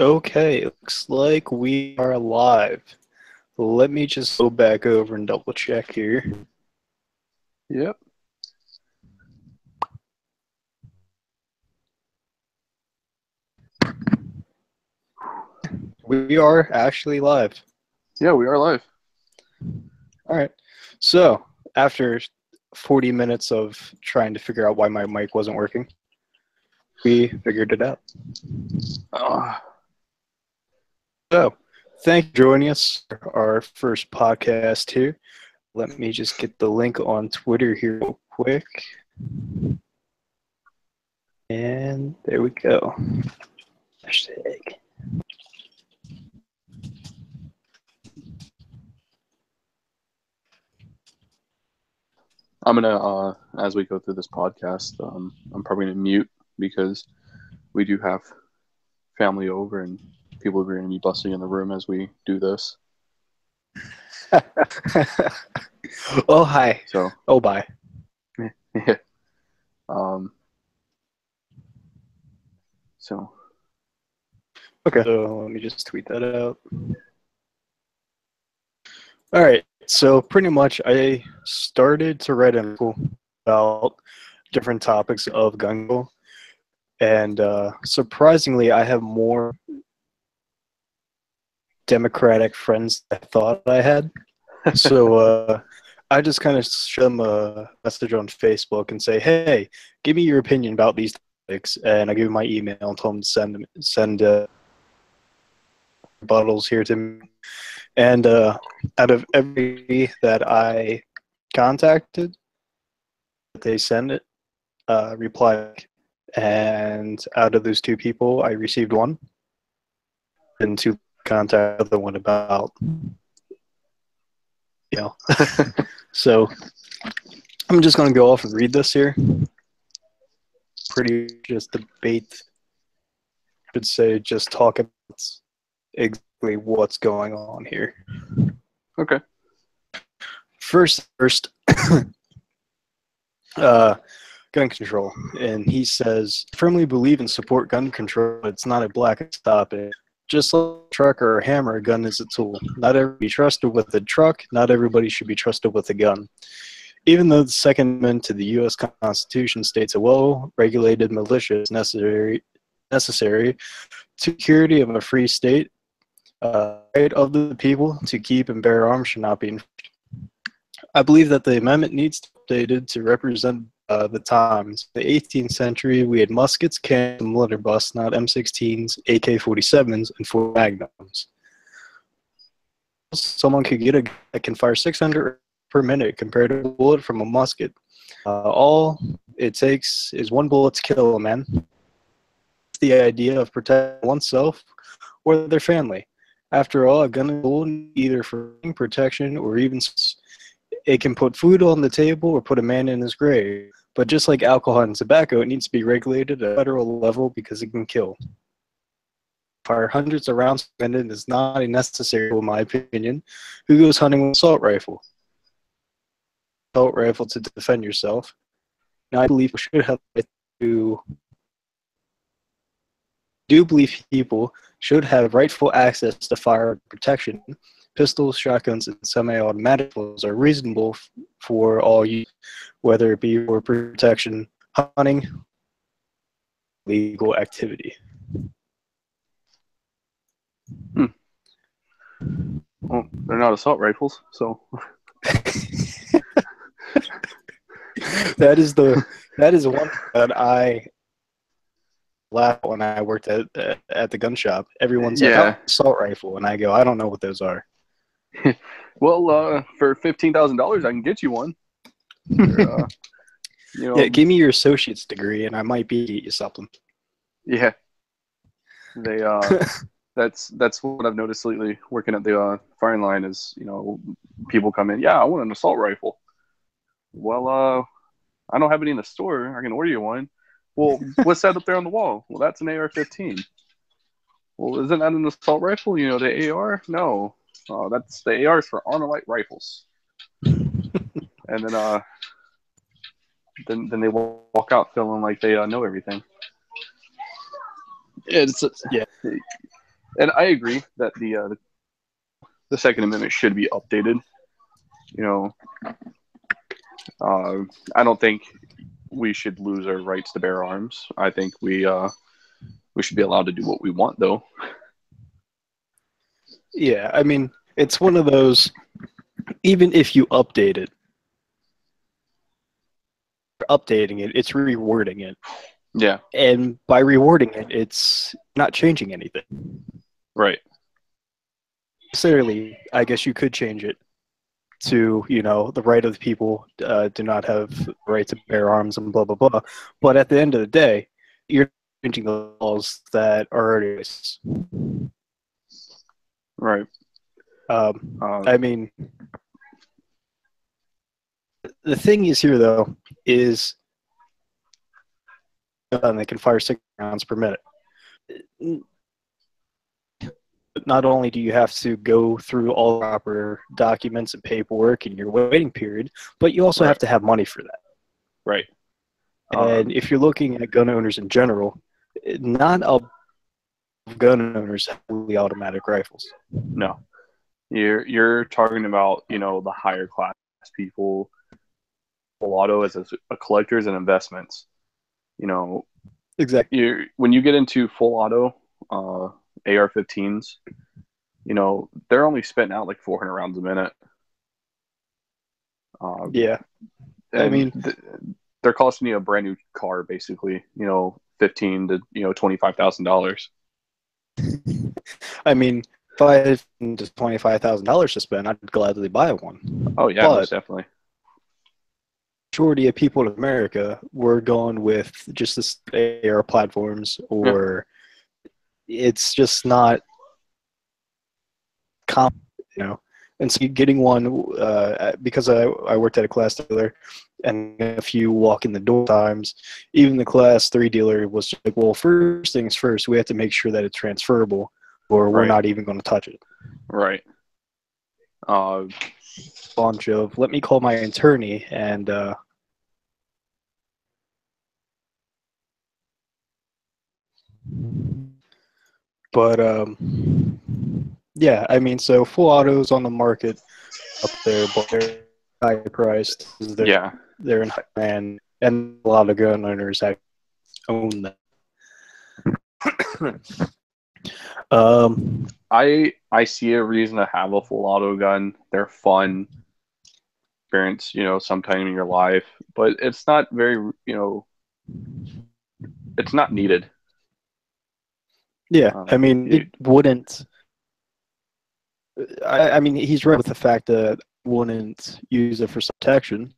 Okay, it looks like we are live. Let me just go back over and double check here. Yep. We are actually live. Yeah, we are live. All right. So, after 40 minutes of trying to figure out why my mic wasn't working, we figured it out. Uh, So, thank you for joining us for our first podcast here. Let me just get the link on Twitter here real quick. And there we go. Hashtag. I'm gonna, as we go through this podcast, I'm probably gonna mute because we do have family over and people are gonna be busting in the room as we do this. Oh, hi. So, Oh, bye. yeah. Um. So. Okay. So let me just tweet that out. All right. So pretty much I started to write an article about different topics of gun control. And surprisingly, I have more Democratic friends than I thought I had. So I just kind of show them a message on Facebook and say, hey, give me your opinion about these topics. And I give them my email and tell them to send rebuttals here to me. And out of every that I contacted, they send it, reply. And out of those two people, I received one. And to contact the other one about, So I'm just going to go off and read this here. Pretty just debate, I should say, just talk about exactly what's going on here. Okay. First, gun control. And he says, firmly believe and support gun control. It's not a black topic. Just like a truck or a hammer, a gun is a tool. Not everybody trusted with a truck. Not everybody should be trusted with a gun. Even though the Second Amendment to the U.S. Constitution states a well-regulated militia is necessary to security of a free state, right of the people to keep and bear arms should not be infringed. I believe that the amendment needs to be updated to represent the times. In the 18th century, we had muskets, cannons, and blunderbuss, not M16s, AK-47s, and 4 magnums. Someone could get a gun that can fire 600 per minute compared to a bullet from a musket. All it takes is one bullet to kill a man. The idea of protecting oneself or their family. After all, a gun is tool either for protection or even it can put food on the table or put a man in his grave. But just like alcohol and tobacco, it needs to be regulated at a federal level because it can kill. Fire hundreds of rounds per minute is not a necessary, in my opinion. Who goes hunting with an assault rifle? Assault rifle to defend yourself. Now, I believe we should have to. Do believe people should have rightful access to fire protection. Pistols, shotguns, and semi-automatic rifles are reasonable for all use, whether it be for protection, hunting, legal activity. Well, they're not assault rifles, so. that is one that I laugh when I worked at the gun shop. Everyone's like, "Oh, assault rifle," and I go, "I don't know what those are." Well, for $15,000, I can get you one. For, yeah, give me your associate's degree, and I might be you something. Yeah, they that's what I've noticed lately. Working at the firing line is people come in. Yeah, I want an assault rifle. Well, I don't have any in the store. I can order you one. Well, what's that up there on the wall? Well, that's an AR-15. Well, isn't that an assault rifle? You know, the AR? No, that's the AR is for Armalite rifles. And then they walk out feeling like they know everything. Yeah. And I agree that the Second Amendment should be updated. You know, I don't think we should lose our rights to bear arms. I think we should be allowed to do what we want, though. Yeah, I mean, it's one of those, even if you update it, it's rewording it. Yeah. And by rewarding it, it's not changing anything. Right. Necessarily, I guess you could change it to, the right of the people do not have the right to bear arms and blah, blah, blah. But at the end of the day, you're changing the laws that are already. Right. I mean, the thing is here, though, is they can fire 6 rounds per minute. Not only do you have to go through all the proper documents and paperwork in your waiting period, but you also have to have money for that. Right. And if you're looking at gun owners in general, not all gun owners have fully automatic rifles. No. You're talking about, the higher class people, full auto as a collectors and investments. Exactly. When you get into full auto AR-15s, they're only spitting out like 400 rounds a minute. Yeah. I mean, they're costing you a brand new car, basically. $15,000 to $25,000. I mean, if I had just $25,000 to spend, I'd gladly buy one. Oh yeah, most definitely. Majority of people in America were going with just the AR platforms, or it's just not common, And so getting one, because I worked at a Class dealer, and if you walk in the door times, even the Class 3 dealer was just like, well, first things first, we have to make sure that it's transferable, or we're not even going to touch it. Right. Bunch of, let me call my attorney, and but yeah, I mean, so full autos on the market up there, but they're high priced. They're in high demand, and a lot of gun owners actually own them. I see a reason to have a full auto gun. They're fun experience, sometime in your life, but it's not very, it's not needed. Yeah, I mean, it wouldn't. I mean, he's right with the fact that wouldn't use it for protection.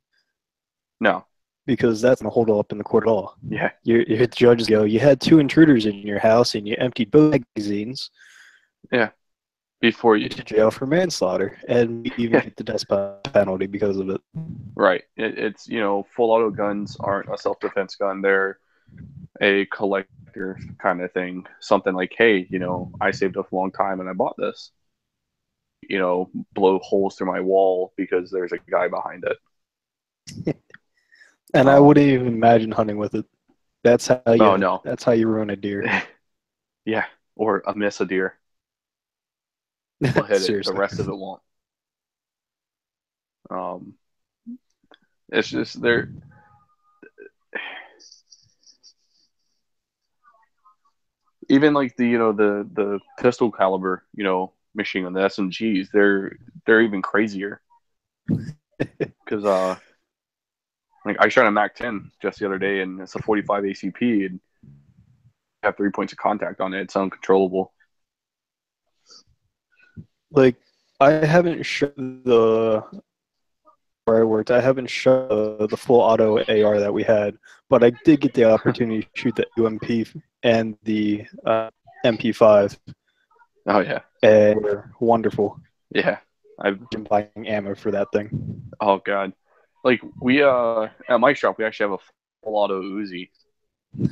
No. Because that's going to hold up in the court at all. Yeah. The judges go, you had 2 intruders in your house and you emptied both magazines. Yeah. Before you to jail for manslaughter, and even get the death penalty because of it. Right. It's, full auto guns aren't a self-defense gun. They're a collector kind of thing. Something like, hey, I saved up a long time and I bought this. Blow holes through my wall because there's a guy behind it. And I wouldn't even imagine hunting with it. That's how you. That's how you ruin a deer. Yeah, or miss a deer. We'll hit it. The rest of it won't. It's just they're. Even like the pistol caliber machine gun, the SMGs, they're even crazier. Because like I shot a MAC-10 just the other day, and it's a 45 ACP, and have 3 points of contact on it. It's uncontrollable. Like, I haven't shot where I worked. I haven't shot the full auto AR that we had, but I did get the opportunity to shoot the UMP and the MP5. Oh yeah, and they're wonderful. Yeah, I've been buying ammo for that thing. Oh god, like we at my shop we actually have a full auto Uzi,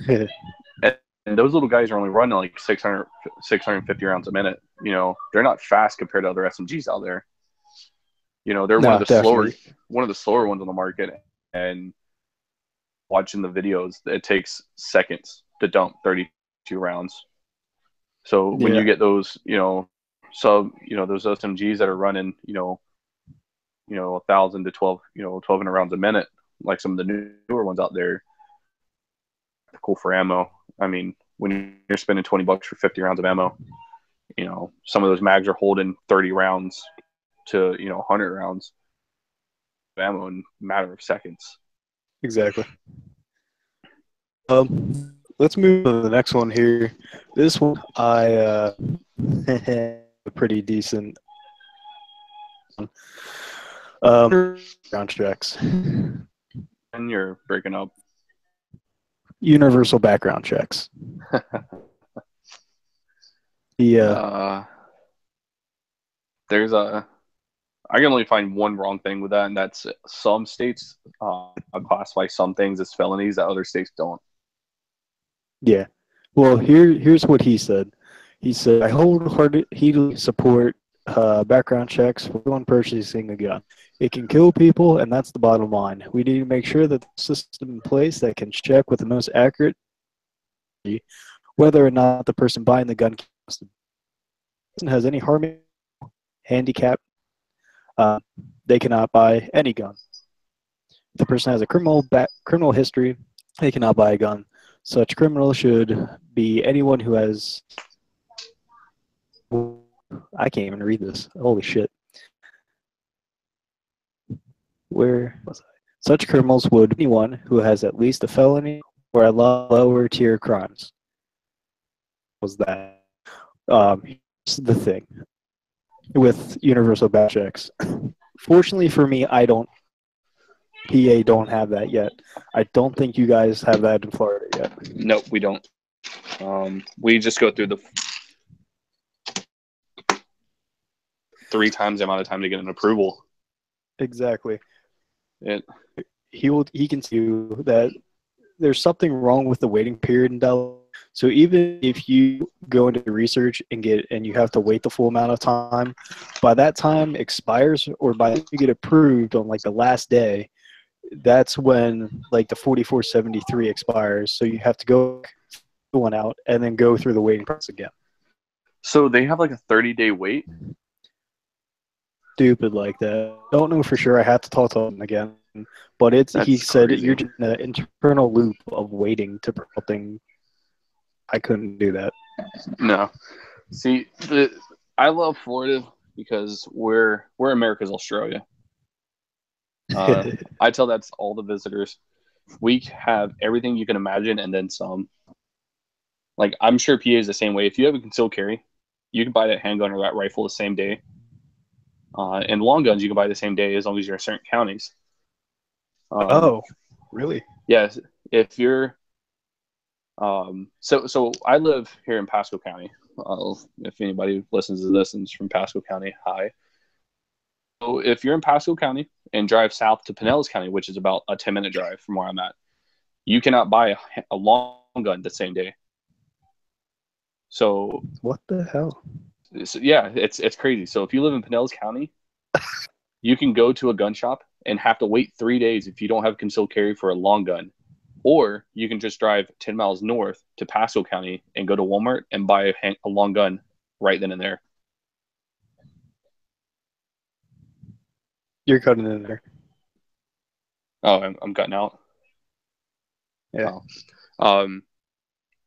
and those little guys are only running like 650 rounds a minute. They're not fast compared to other SMGs out there. They're one of the slower ones on the market, and watching the videos, it takes seconds to dump 32 rounds. So when Yeah. you get those, those SMGs that are running, 1,000 to 1,200 rounds a minute, like some of the newer ones out there, cool for ammo. I mean, when you're spending $20 for 50 rounds of ammo, some of those mags are holding 30 rounds to 100 rounds of ammo in a matter of seconds. Exactly. Let's move to the next one here. This one I pretty decent. Background checks. And you're breaking up. Universal background checks. I can only find one wrong thing with that, and that's some states classify some things as felonies that other states don't. Yeah. Well, here's what he said. He said, I wholeheartedly support background checks for anyone purchasing a gun. It can kill people, and that's the bottom line. We need to make sure that the system in place that can check with the most accurate whether or not the person buying the gun has any harm, handicap, they cannot buy any gun. If the person has a criminal history, they cannot buy a gun. Such criminal should be anyone who has. I can't even read this. Holy shit. Where was I? Such criminals would be anyone who has at least a felony or a lower tier crimes. Was that? Here's the thing with universal background checks. Fortunately for me, I don't. PA don't have that yet. I don't think you guys have that in Florida yet. Nope, we don't. We just go through the 3 times the amount of time to get an approval. Exactly. He can see that there's something wrong with the waiting period in Delaware. So even if you go into research and you have to wait the full amount of time, by that time expires, or by the time you get approved on like the last day, that's when like the 4473 expires. So you have to go one out and then go through the waiting process again. So they have like a 30-day wait? Stupid like that. Don't know for sure. I have to talk to him again. But he said crazy. you're in an internal loop of waiting to something. I couldn't do that. No. See, I love Florida because we're America's Australia. I tell that to all the visitors. We have everything you can imagine and then some. Like, I'm sure PA is the same way. If you have a concealed carry, you can buy that handgun or that rifle the same day. And long guns you can buy the same day as long as you're in certain counties. Oh, really? Yes. If you're so I live here in Pasco County. If anybody listens to this and is from Pasco County, hi. So if you're in Pasco County and drive south to Pinellas County, which is about a 10-minute drive from where I'm at, you cannot buy a long gun the same day. So what the hell? So, yeah, it's crazy. So if you live in Pinellas County, you can go to a gun shop and have to wait 3 days if you don't have concealed carry for a long gun. Or you can just drive 10 miles north to Pasco County and go to Walmart and buy a long gun right then and there. You're cutting in there. Oh, I'm cutting out. Yeah. Oh.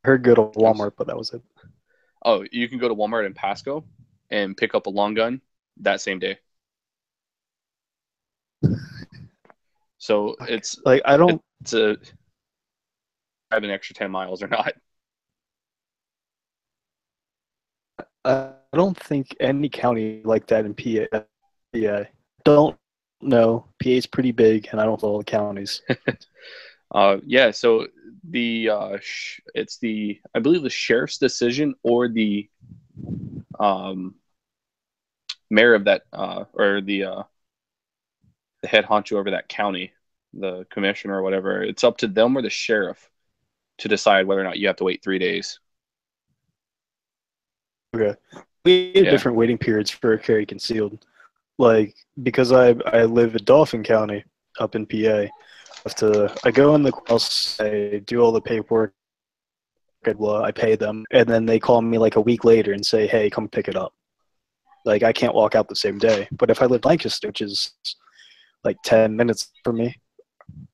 Heard go to Walmart, but that was it. Oh, you can go to Walmart in Pasco and pick up a long gun that same day. So it's like I don't. It's a have an extra 10 miles or not. I don't think any county like that in PA. Yeah, don't know. PA is pretty big, and I don't know all the counties. Yeah, so it's I believe the sheriff's decision or the mayor of that or the head honcho over that county, the commissioner or whatever. It's up to them or the sheriff to decide whether or not you have to wait 3 days. Okay, we have different waiting periods for carry concealed. Like because I live in Dauphin County up in PA. I go in the house, I do all the paperwork, well, I pay them, and then they call me like a week later and say, hey, come pick it up. Like, I can't walk out the same day. But if I live in Lancaster, which is like 10 minutes from me,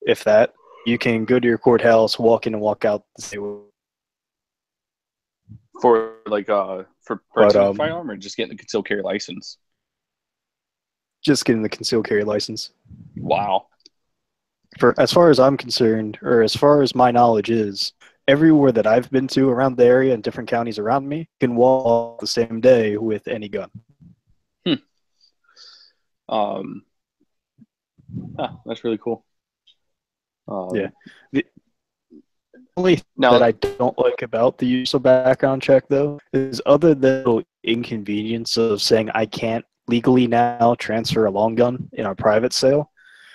if that, you can go to your courthouse, walk in and walk out the same. For like for purchasing a firearm or just getting the concealed carry license? Just getting the concealed carry license. Wow. For as far as I'm concerned, or as far as my knowledge is, everywhere that I've been to around the area and different counties around me can walk the same day with any gun. That's really cool. Yeah. The only thing that I don't like about the use of background check, though, is other than the inconvenience of saying I can't legally now transfer a long gun in a private sale,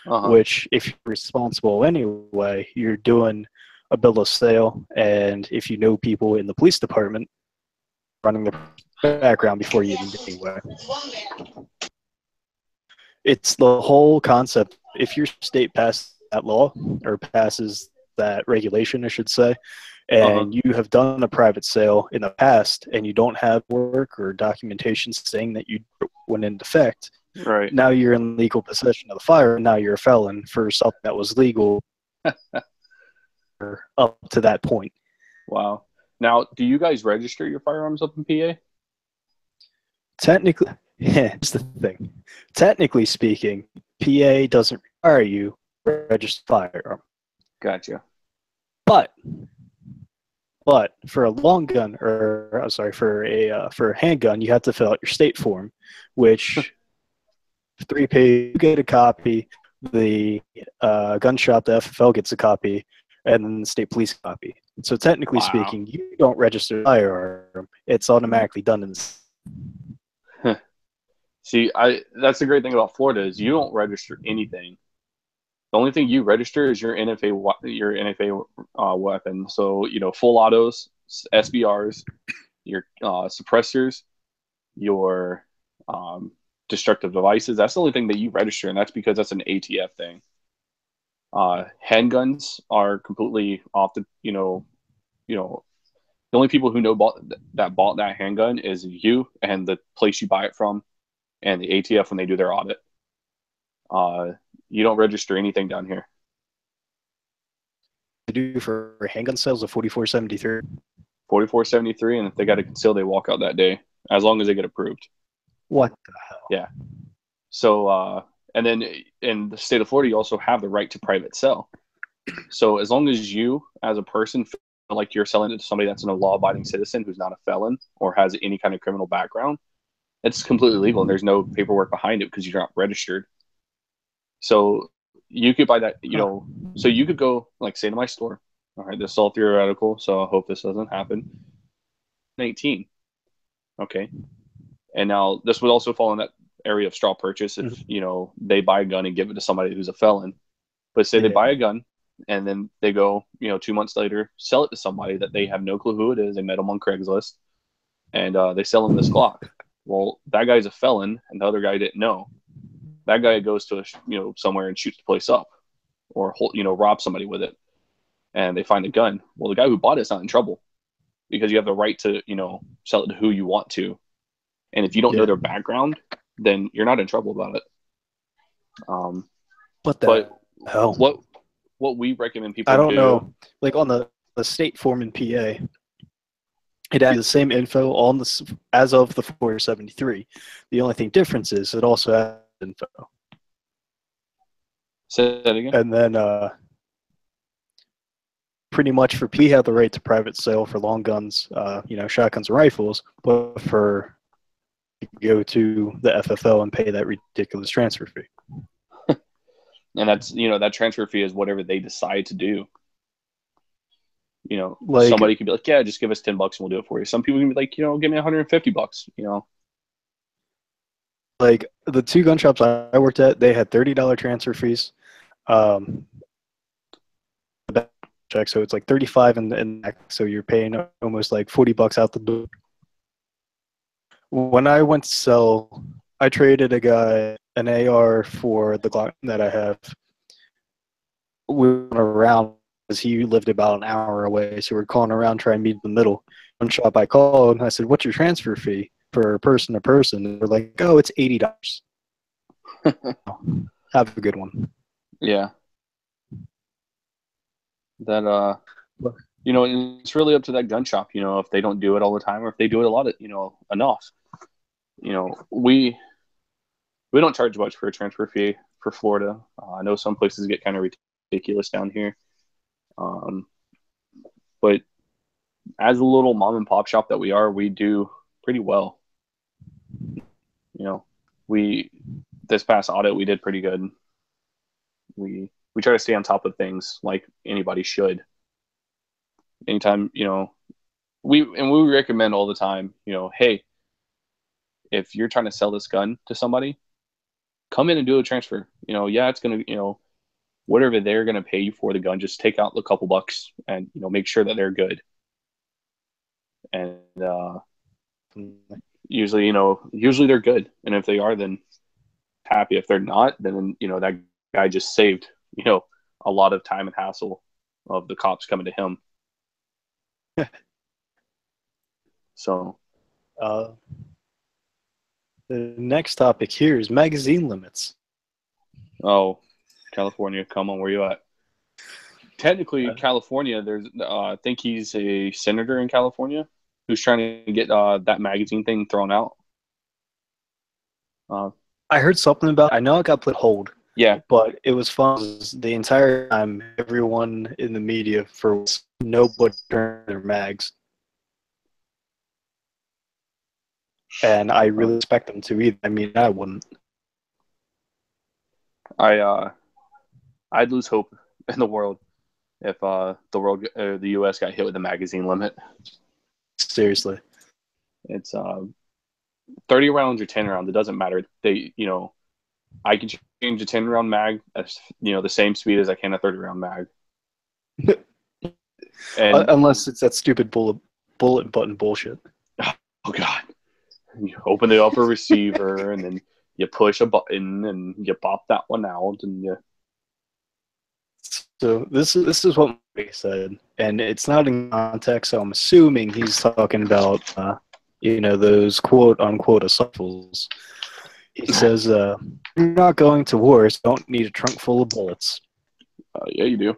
which if you're responsible anyway, you're doing a bill of sale, and if you know people in the police department, running the background before you even get anywhere. It's the whole concept. If your state passes that law, or passes that regulation, I should say, and you have done a private sale in the past and you don't have work or documentation saying that you went into effect, right now you're in legal possession of the firearm, and now you're a felon for something that was legal up to that point. Wow. Now, do you guys register your firearms up in PA? Technically, here's the thing. Technically speaking, PA doesn't require you to register a firearm. Gotcha. But for a long gun, or I'm sorry, for a handgun, you have to fill out your state form, which 3 page. You get a copy, the gun shop, the FFL gets a copy, and then the state police copy. So technically speaking, you don't register a firearm; it's automatically done in. See, that's the great thing about Florida is you don't register anything. The only thing you register is your NFA weapon. So, full autos, SBRs, your suppressors, your destructive devices. That's the only thing that you register, and that's because that's an ATF thing. Handguns are completely off the, the only people who know bought that handgun is you and the place you buy it from and the ATF when they do their audit. You don't register anything down here. They do for handgun sales of 4473. 4473, and if they got to conceal, they walk out that day, as long as they get approved. What the hell? Yeah. So, and then in the state of Florida, you also have the right to private sell. So as long as you, as a person, feel like you're selling it to somebody that's a law-abiding citizen who's not a felon or has any kind of criminal background, it's completely legal, and there's no paperwork behind it because you're not registered. So you could buy that, so you could go, like, say to my store, all right, this is all theoretical, so I hope this doesn't happen. 19. Okay. And now this would also fall in that area of straw purchase if, they buy a gun and give it to somebody who's a felon. But say they buy a gun and then they go, 2 months later, sell it to somebody that they have no clue who it is. They met them on Craigslist, and they sell them this Glock. Well, that guy's a felon and the other guy didn't know. That guy goes to somewhere and shoots the place up, or rob somebody with it, and they find a gun. Well, the guy who bought it's not in trouble because you have the right to sell it to who you want to, and if you don't know their background, then you're not in trouble about it. But hell? What we recommend people I don't know, like on the state form in PA, it has the same info on the as of the 473. The only thing difference is it also has info. Say that again. And then pretty much we have the right to private sale for long guns, shotguns and rifles, but for go to the FFL and pay that ridiculous transfer fee. And that's that transfer fee is whatever they decide to do. Somebody could be like, yeah, just give us $10 and we'll do it for you. Some people can be like, give me $150. Like the 2 gun shops I worked at, they had $30 transfer fees. Check, so it's like 35 and so you're paying almost like $40 out the door. When I went to sell, I traded a guy an AR for the Glock that I have. We went around he lived about an hour away, so we're calling around trying to meet in the middle. One shop I called, and I said, "What's your transfer fee for person to person?" And they're like, "Oh, it's $80." Have a good one. Yeah. That it's really up to that gun shop, if they don't do it all the time or if they do it a lot, enough. We don't charge much for a transfer fee for Florida. I know some places get kind of ridiculous down here. But as a little mom and pop shop that we are, we do pretty well. This past audit, we did pretty good. We try to stay on top of things like anybody should. Anytime, we recommend all the time, hey, if you're trying to sell this gun to somebody, come in and do a transfer. It's going to, whatever they're going to pay you for the gun, just take out a couple bucks and, make sure that they're good. And usually they're good. And if they are, then happy. If they're not, then, that guy just saved, a lot of time and hassle of the cops coming to him. So, the next topic here is magazine limits. Oh, California, come on, where you at? Technically, California, there's I think he's a senator in California who's trying to get that magazine thing thrown out. I heard something about. I know it got put hold. Yeah, but it was fun. The entire time, everyone in the media for nobody turned their mags, and I really expect them to either. I mean, I wouldn't. I'd lose hope in the world if the U.S. got hit with a magazine limit. Seriously, it's 30 rounds or 10 rounds. It doesn't matter. I can change a 10-round mag at the same speed as I can a 30-round mag. And unless it's that stupid bullet button bullshit. Oh God! You open the upper receiver and then you push a button and you pop that one out and you. So this is what Mike said, and it's not in context. So I'm assuming he's talking about those quote unquote assault rifles. He says, "You're not going to war, so you don't need a trunk full of bullets." Yeah, you do.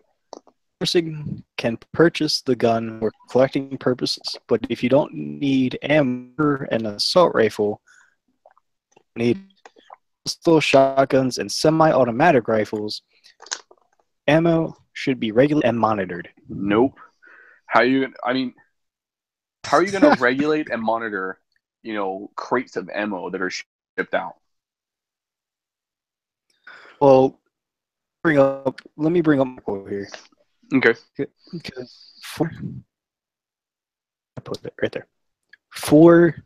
Person can purchase the gun for collecting purposes, but if you don't need ammo for an assault rifle, you need pistol, shotguns, and semi-automatic rifles. Ammo should be regulated and monitored. Nope. How are you going to regulate and monitor, crates of ammo that are shipped out? Well, let me bring up my quote here. Okay. I put it right there. For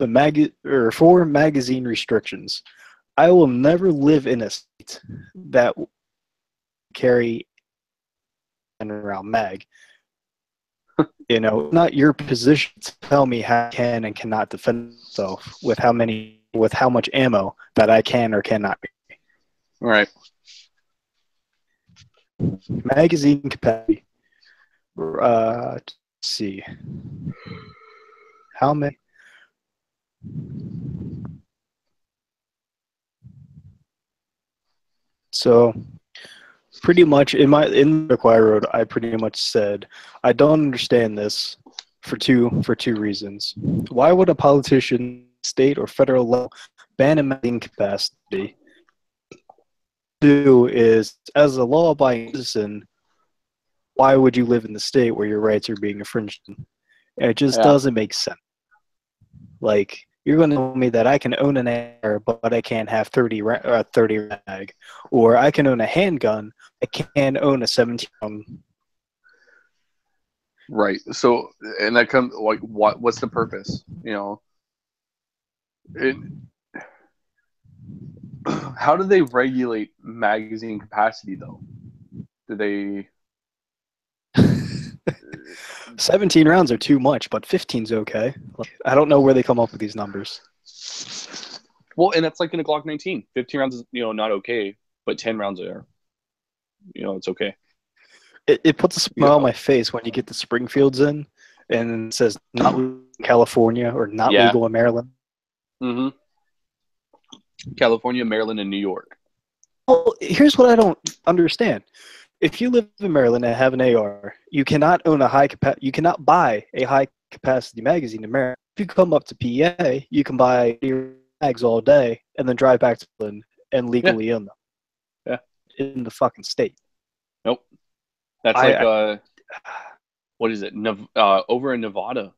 magazine restrictions, I will never live in a state that will carry an around mag. Not your position to tell me how I can and cannot defend myself with how much ammo that I can or cannot. All right. Magazine capacity. Let's see. How many? So, pretty much in the book I wrote, I pretty much said I don't understand this for two reasons. Why would a politician, state or federal level, ban a magazine capacity? Do is, as a law-abiding citizen, why would you live in the state where your rights are being infringed? And it just doesn't make sense. Like, you're going to tell me that I can own an AR, but I can't have 30 mag, or I can own a handgun, I can't own a 17 round. Right. So, and that comes like, what's the purpose? How do they regulate magazine capacity, though? Do they? 17 rounds are too much, but 15's okay. I don't know where they come up with these numbers. Well, and that's like in a Glock 19. 15 rounds is, not okay, but 10 rounds are, it's okay. It puts a smile on my face when you get the Springfields in, and it says not legal in California or not Yeah. legal in Maryland. Mm-hmm. California, Maryland, and New York. Well, here's what I don't understand. If you live in Maryland and have an AR, you cannot own you cannot buy a high capacity magazine in Maryland. If you come up to PA, you can buy your mags all day and then drive back to Maryland and legally own them. Yeah. In the fucking state. Nope. That's what is it? Over in Nevada,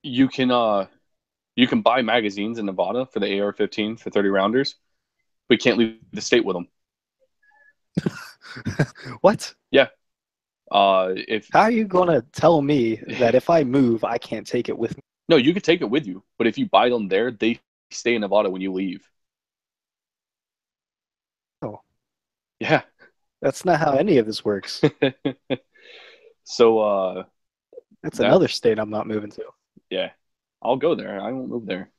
you can buy magazines in Nevada for the AR-15 for 30 rounders, but you can't leave the state with them. What? Yeah. How are you gonna tell me that if I move, I can't take it with me? No, you could take it with you, but if you buy them there, they stay in Nevada when you leave. Oh. Yeah. That's not how any of this works. So, that's another state I'm not moving to. Yeah. I'll go there. I won't move there.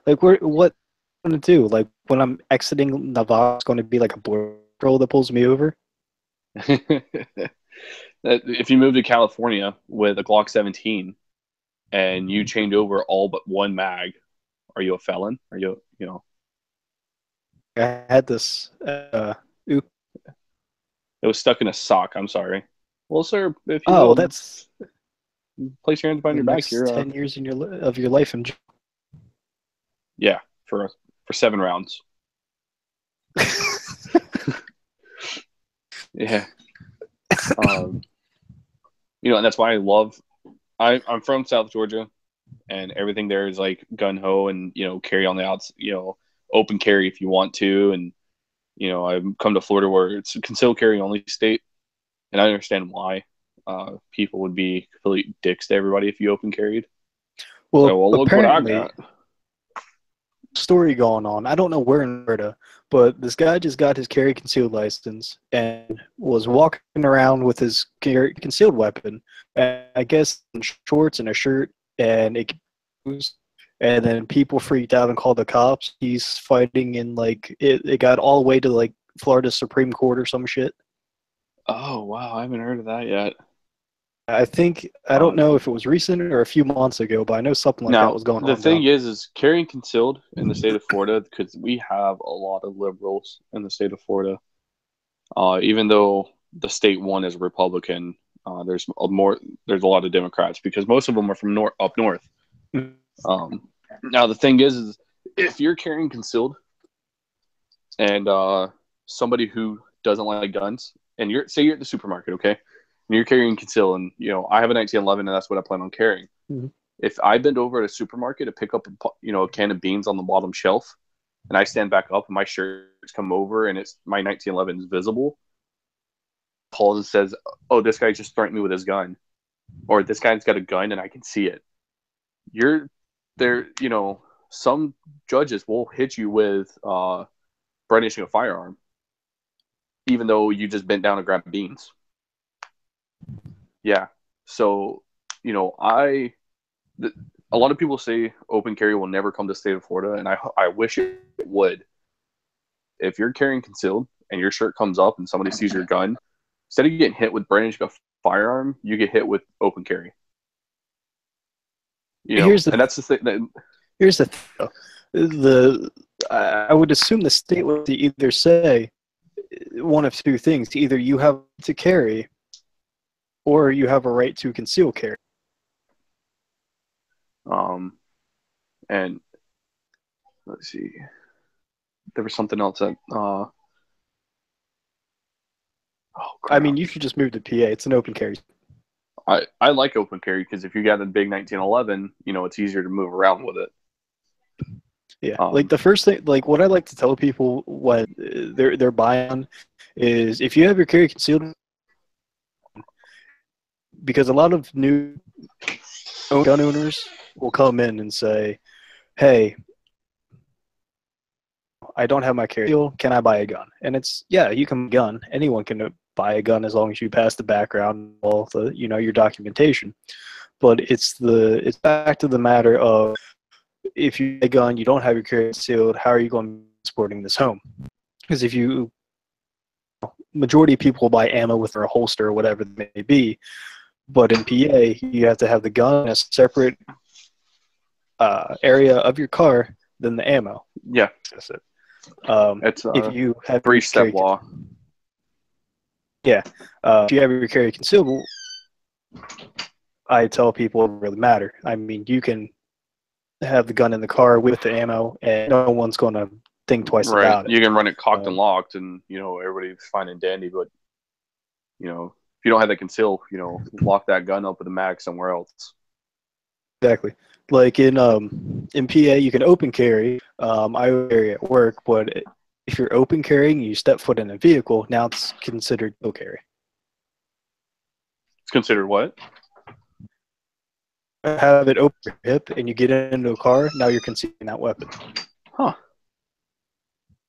Like, what I'm going to do? Like, when I'm exiting Nevada, it's going to be like a border patrol that pulls me over? If you move to California with a Glock 17 and you change over all but one mag, are you a felon? Are you know? I had this. It was stuck in a sock. I'm sorry. Well, sir, if you will, that's place your hands behind your back here. 10 years of your life in jail. Yeah, for 7 rounds. Yeah. And that's why I'm from South Georgia, and everything there is like gun ho and carry on the outs, open carry if you want to, and I've come to Florida where it's a concealed carry only state, and I understand why people would be complete dicks to everybody if you open carried. Well, look what I got. Story going on. I don't know where in Florida, but this guy just got his carry concealed license and was walking around with his concealed weapon, and I guess in shorts and a shirt, and then people freaked out and called the cops. He's fighting in it got all the way to like Florida Supreme Court or some shit. Oh wow, I haven't heard of that yet. I don't know if it was recent or a few months ago, but I know something like that was going on. The thing is carrying concealed in the state of Florida, because we have a lot of liberals in the state of Florida. Even though the state one is Republican, there's a lot of Democrats because most of them are from up north. Now the thing is if you're carrying concealed and somebody who doesn't like guns, and you're at the supermarket, okay? And you're carrying conceal, and I have a 1911, and that's what I plan on carrying. Mm-hmm. If I bend over at a supermarket to pick up a can of beans on the bottom shelf, and I stand back up and my shirt's come over and my 1911 is visible, calls and says, "Oh, this guy just threatened me with his gun," or "This guy's got a gun and I can see it." You're there. Some judges will hit you with brandishing a firearm, even though you just bent down and grabbed beans. Yeah. So, a lot of people say open carry will never come to the state of Florida, and I wish it would. If you're carrying concealed and your shirt comes up and somebody sees your gun, instead of getting hit with brandishing a firearm, you get hit with open carry. And that's the thing. Here's the thing. I would assume the state would either say one of two things: either you have to carry, or you have a right to conceal carry. And let's see, there was something else that. I mean, you should just move to PA. It's an open carry. I like open carry because if you got a big 1911, it's easier to move around with it. Yeah, the first thing, what I like to tell people when they're buying is if you have your carry concealed, because a lot of new gun owners will come in and say, "Hey, I don't have my carry. Can I buy a gun?" And it's, yeah, you can buy a gun. Anyone can buy a gun as long as you pass the background, all the your documentation. But it's back to the matter of, if you have a gun, you don't have your carry concealed, how are you going to be transporting this home? Because if you majority of people buy ammo with their holster or whatever it may be, but in PA, you have to have the gun in a separate area of your car than the ammo. Yeah. That's it. It's if you have 3-step law. Yeah. If you have your carry concealable, I tell people it doesn't really matter. I mean, you can have the gun in the car with the ammo, and no one's going to think twice about it. You can run it cocked and locked, and everybody's fine and dandy. But if you don't have that conceal, lock that gun up with a mag somewhere else. Exactly. Like in PA, you can open carry. I carry at work, but if you're open carrying, you step foot in a vehicle. Now it's considered no carry. It's considered what? Have it open your hip, and you get into a car. Now you're concealing that weapon. Huh.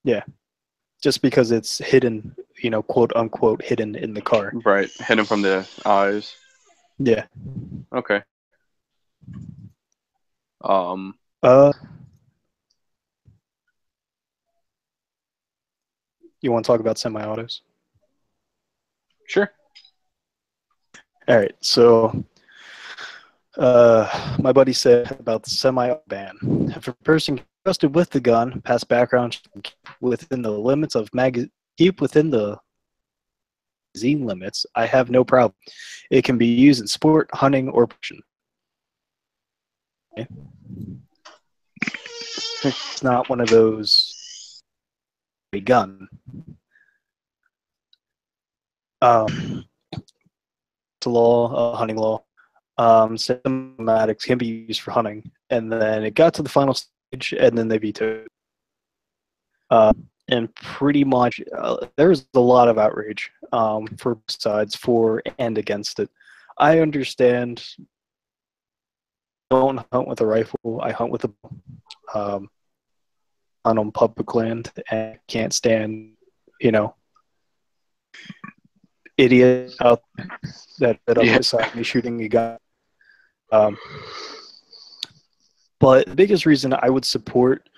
Yeah. Just because it's hidden, quote unquote, hidden in the car. Right. Hidden from the eyes. Yeah. Okay. You want to talk about semi-autos? Sure. All right. So, my buddy said about the semi-auto ban. If a person trusted with the gun, pass background within the limits of keep within the magazine limits, I have no problem. It can be used in sport, hunting, or production. Okay. It's not one of those gun. It's a law, hunting law. Semi-automatics can be used for hunting, and then it got to the final stage, and then they vetoed. And pretty much, there's a lot of outrage for both sides, for and against it. I understand. I don't hunt with a rifle. I hunt with a on public land, and can't stand, idiot out that beside me shooting a gun. But the biggest reason I would support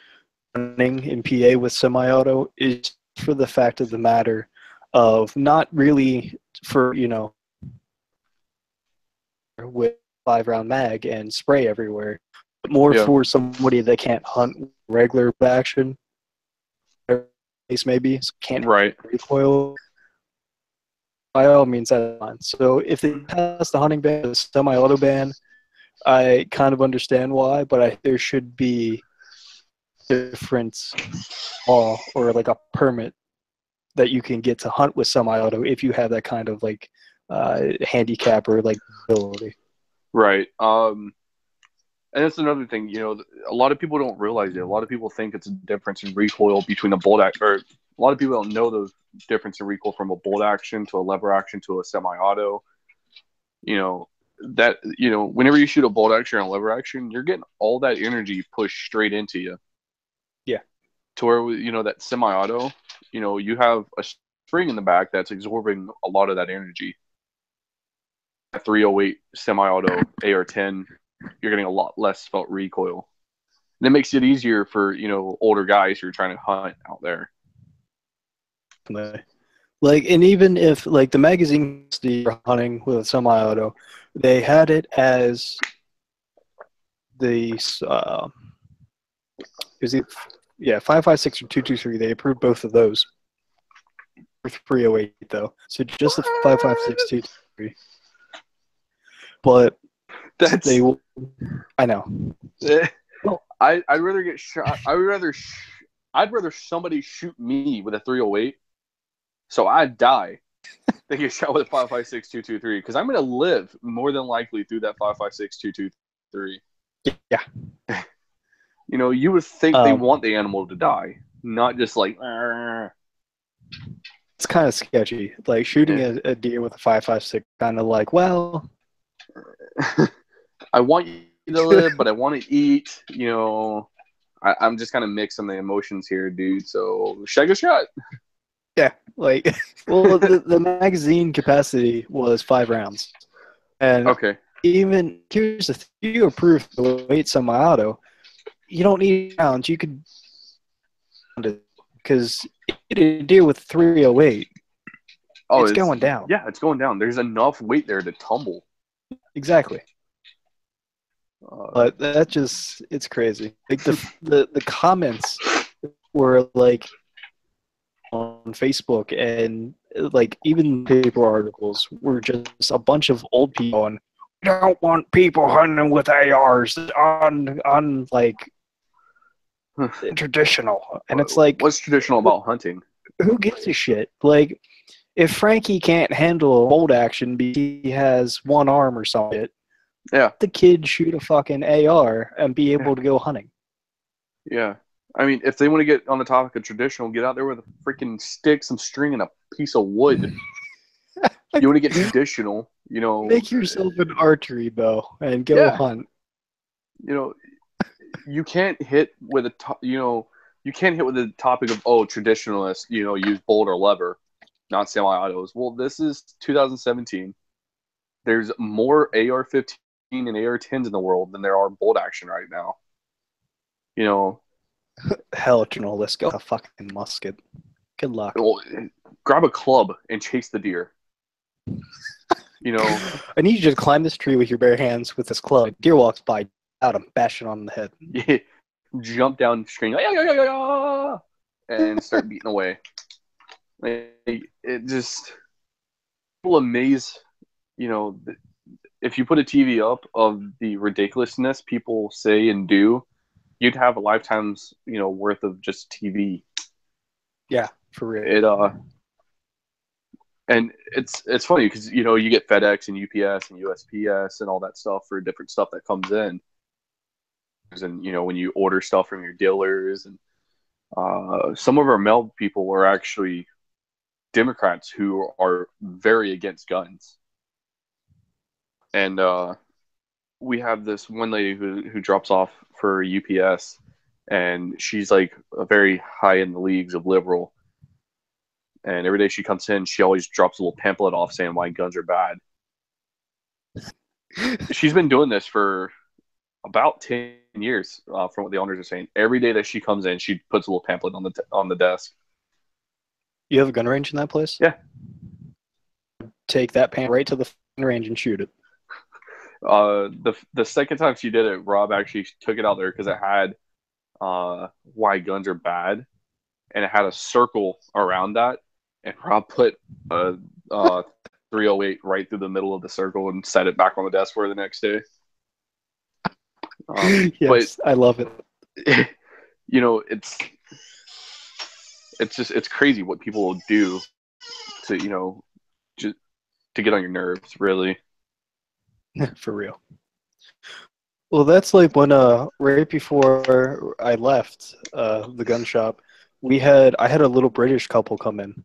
running in PA with semi-auto is for the fact of the matter of not really for, with 5-round mag and spray everywhere, but more for somebody that can't hunt regular action, case maybe, so can't recoil. By all means, that's fine. So if they pass the hunting ban, the semi-auto ban, I kind of understand why, but there should be different law or like a permit that you can get to hunt with semi-auto if you have that kind of like handicap or like ability. Right. And that's another thing, a lot of people don't realize it. A lot of people think it's a difference in recoil between a bolt action, or a lot of people don't know the difference in recoil from a bolt action to a lever action to a semi-auto. Whenever you shoot a bolt action or a lever action, you're getting all that energy pushed straight into you. Yeah. To where, that semi-auto, you have a spring in the back that's absorbing a lot of that energy. A 308 semi-auto AR-10, you're getting a lot less felt recoil. And it makes it easier for, older guys who are trying to hunt out there. Like, and even if, like, the magazine you're hunting with a semi-auto, they had it as the, 5.56 or 2.23. They approved both of those. For 308, though. So just the 5.56, 2.23. But I know. I'd rather get shot. I'd rather somebody shoot me with a 308, so I'd die, than get shot with a 5.56 2.23, because I'm gonna live more than likely through that 5.56 2.23. Yeah. You would think they want the animal to die, not just like. It's kind of sketchy. Like shooting a deer with a 5.56, kind of like, well. I want you to live, but I want to eat. I'm just kind of mixing the emotions here, dude. So shake a shot. Yeah, like, well, the magazine capacity was 5 rounds, and even here's the thing: you approve the weight semi-auto, you don't need rounds. You could, because a deer with 308, Oh, it's going down. Yeah, it's going down. There's enough weight there to tumble. Exactly. But that just, it's crazy. Like the comments were like on Facebook, and like even paper articles were just a bunch of old people and we don't want people hunting with ARs on like traditional. And it's like, what's traditional about hunting? Who gives a shit? Like, if Frankie can't handle a bolt action because he has one arm or something, yeah, the kid shoot a fucking AR and be able to go hunting. Yeah. I mean, if they want to get on the topic of traditional, get out there with a freaking stick, some string, and a piece of wood. You want to get traditional, you know. Make yourself an archery bow and go hunt. You know, you can't hit with you can't hit with the topic of, traditionalists, use bolt or lever, not semi-autos. Well, this is 2017. There's more AR-15 and AR-10s in the world than there are bolt action right now. You know, hell, let's go a fucking musket. Good luck. Well, grab a club and chase the deer. I need you to climb this tree with your bare hands with this club. Deer walks by, out him, bash it on the head. Yeah, jump down, scream, and start beating away. It just will amaze. If you put a TV up of the ridiculousness people say and do, you'd have a lifetime's worth of just TV. Yeah, for real. And it's funny because you get FedEx and UPS and USPS and all that stuff for different stuff that comes in. And when you order stuff from your dealers, and some of our mail people are actually Democrats who are very against guns. And we have this one lady who drops off for UPS, and she's like a very high in the leagues of liberal. And every day she comes in, she always drops a little pamphlet off saying why guns are bad. She's been doing this for about 10 years, from what the owners are saying. Every day that she comes in, she puts a little pamphlet on the desk. You have a gun range in that place? Yeah. Take that pamphlet right to the range and shoot it. The second time she did it, Rob actually took it out there because it had why guns are bad, and it had a circle around that, and Rob put a 308 right through the middle of the circle and set it back on the desk for the next day. Yes, but I love it. It's crazy what people will do to just to get on your nerves, really. For real. Well, that's like when right before I left the gun shop, I had a little British couple come in.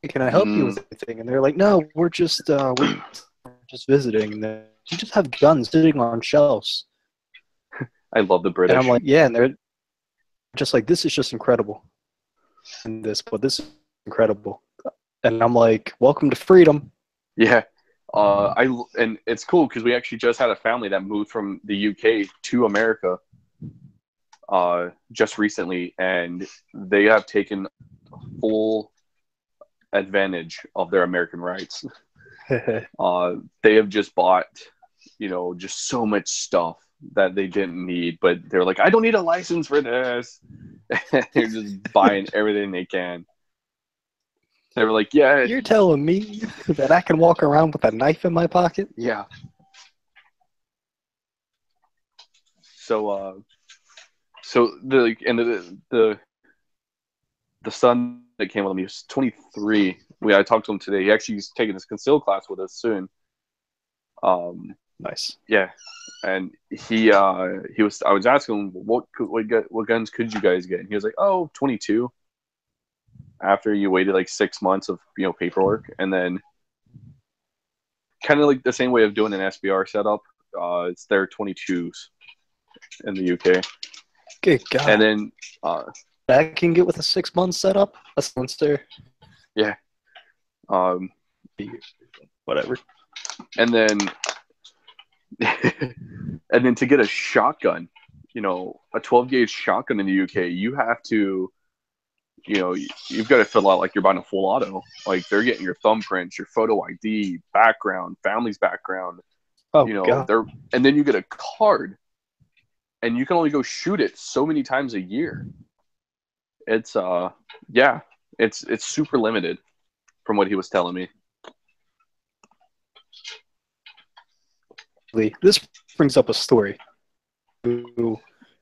Can I help you with anything? And they're like, no, we're just visiting. And you just have guns sitting on shelves. I love the British. And I'm like, yeah, and they're just like, this is just incredible. And this is incredible. And I'm like, welcome to freedom. Yeah. And it's cool because we actually just had a family that moved from the UK to America just recently, and they have taken full advantage of their American rights. They have just bought, just so much stuff that they didn't need, but they're like, I don't need a license for this. They're just buying everything they can. They were like, yeah. You're telling me that I can walk around with a knife in my pocket? Yeah. So the son that came with him, he was 23. I talked to him today. He actually is taking this concealed class with us soon. Nice. Yeah. And I was asking him what guns could you guys get? And he was like, 22. After you waited like 6 months of paperwork, and then kind of like the same way of doing an SBR setup, it's their 22s in the UK. Good God. And then that can get with a 6 month setup. A monster. Yeah. Whatever. And then to get a shotgun, a 12 gauge shotgun in the UK, you have to you've got to fill out like you're buying a full auto. Like they're getting your thumbprints, your photo ID, background, family's background. Oh God. And then you get a card, and you can only go shoot it so many times a year. It's it's super limited, from what he was telling me. This brings up a story.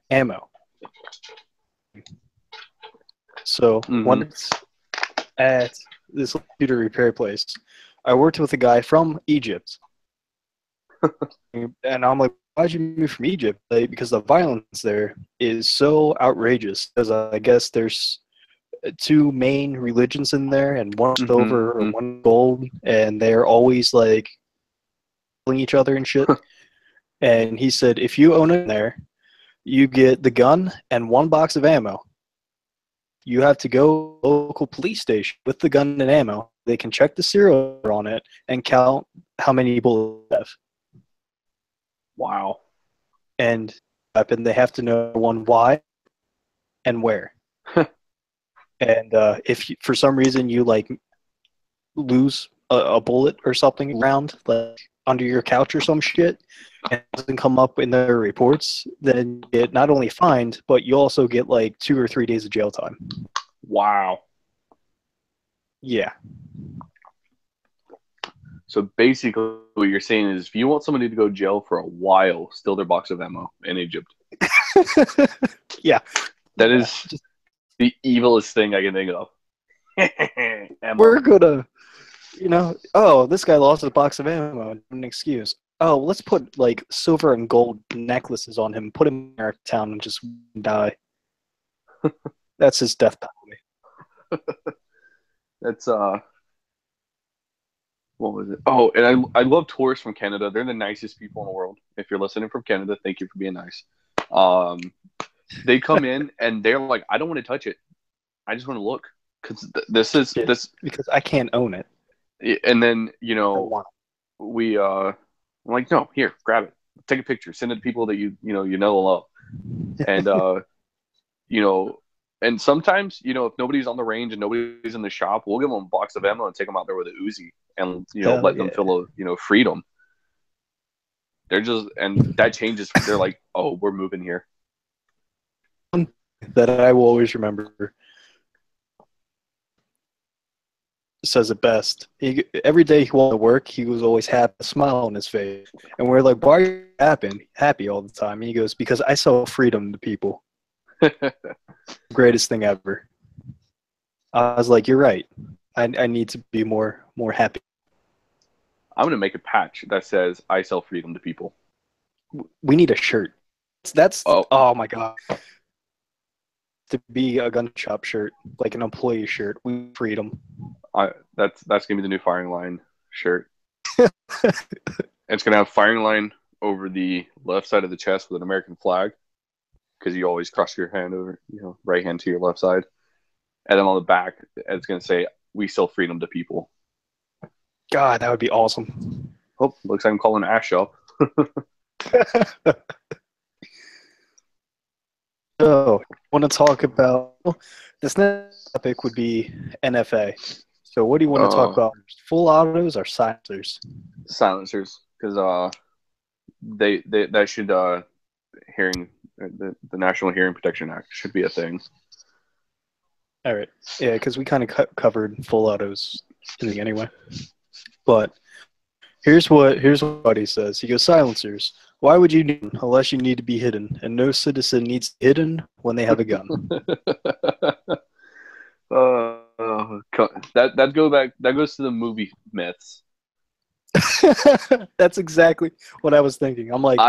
Ammo. So once at this computer repair place, I worked with a guy from Egypt. And I'm like, why'd you move from Egypt? Like, because the violence there is so outrageous. Because I guess there's two main religions in there, and one silver or one gold, and they're always like killing each other and shit. And he said, if you own it there, you get the gun and one box of ammo. You have to go to the local police station with the gun and ammo. They can check the serial number on it and count how many bullets you have. Wow. And they have to know why and where. And if you, for some reason you like lose a bullet or something around like under your couch or some shit, and it doesn't come up in their reports, then you get not only fined, but you also get like 2 or 3 days of jail time. Wow. Yeah. So basically, what you're saying is, if you want somebody to go to jail for a while, steal their box of ammo in Egypt. Yeah. That is the evilest thing I can think of. We're gonna, oh, this guy lost a box of ammo. An excuse. Oh, let's put like silver and gold necklaces on him, put him in our town, and just die. That's his death penalty. That's what was it? Oh, and I love tourists from Canada. They're the nicest people in the world. If you're listening from Canada, thank you for being nice. They come in and they're like, I don't want to touch it. I just want to look, because because I can't own it. And then we I'm like, no, here, grab it, take a picture, send it to people that you know and love. And and sometimes if nobody's on the range and nobody's in the shop, we'll give them a box of ammo and take them out there with a Uzi and let them feel freedom. They're just, and that changes. They're like, oh, we're moving here. That I will always remember says it best. Every day he went to work, he was always happy, a smile on his face. And we're like, why are you happy all the time? And he goes, because I sell freedom to people. Greatest thing ever. I was like, you're right. I need to be more happy. I'm gonna make a patch that says I sell freedom to people. We need a shirt. That's oh my god. To be a gun shop shirt, like an employee shirt. We freedom. That's gonna be the new firing line shirt. It's gonna have firing line over the left side of the chest with an American flag, because you always cross your hand over, right hand to your left side, and then on the back it's gonna say, "We sell freedom to people." God, that would be awesome. Oh, looks like I'm calling Ash up. So, I want to talk about this next topic would be NFA. So, what do you want to talk about? Full autos or silencers? Silencers, because that should the National Hearing Protection Act should be a thing. All right, yeah, because we kind of covered full autos anyway. But here's what he says. He goes, silencers. Why would you need them unless you need to be hidden? And no citizen needs hidden when they have a gun. That goes to the movie myths. That's exactly what I was thinking. I'm like,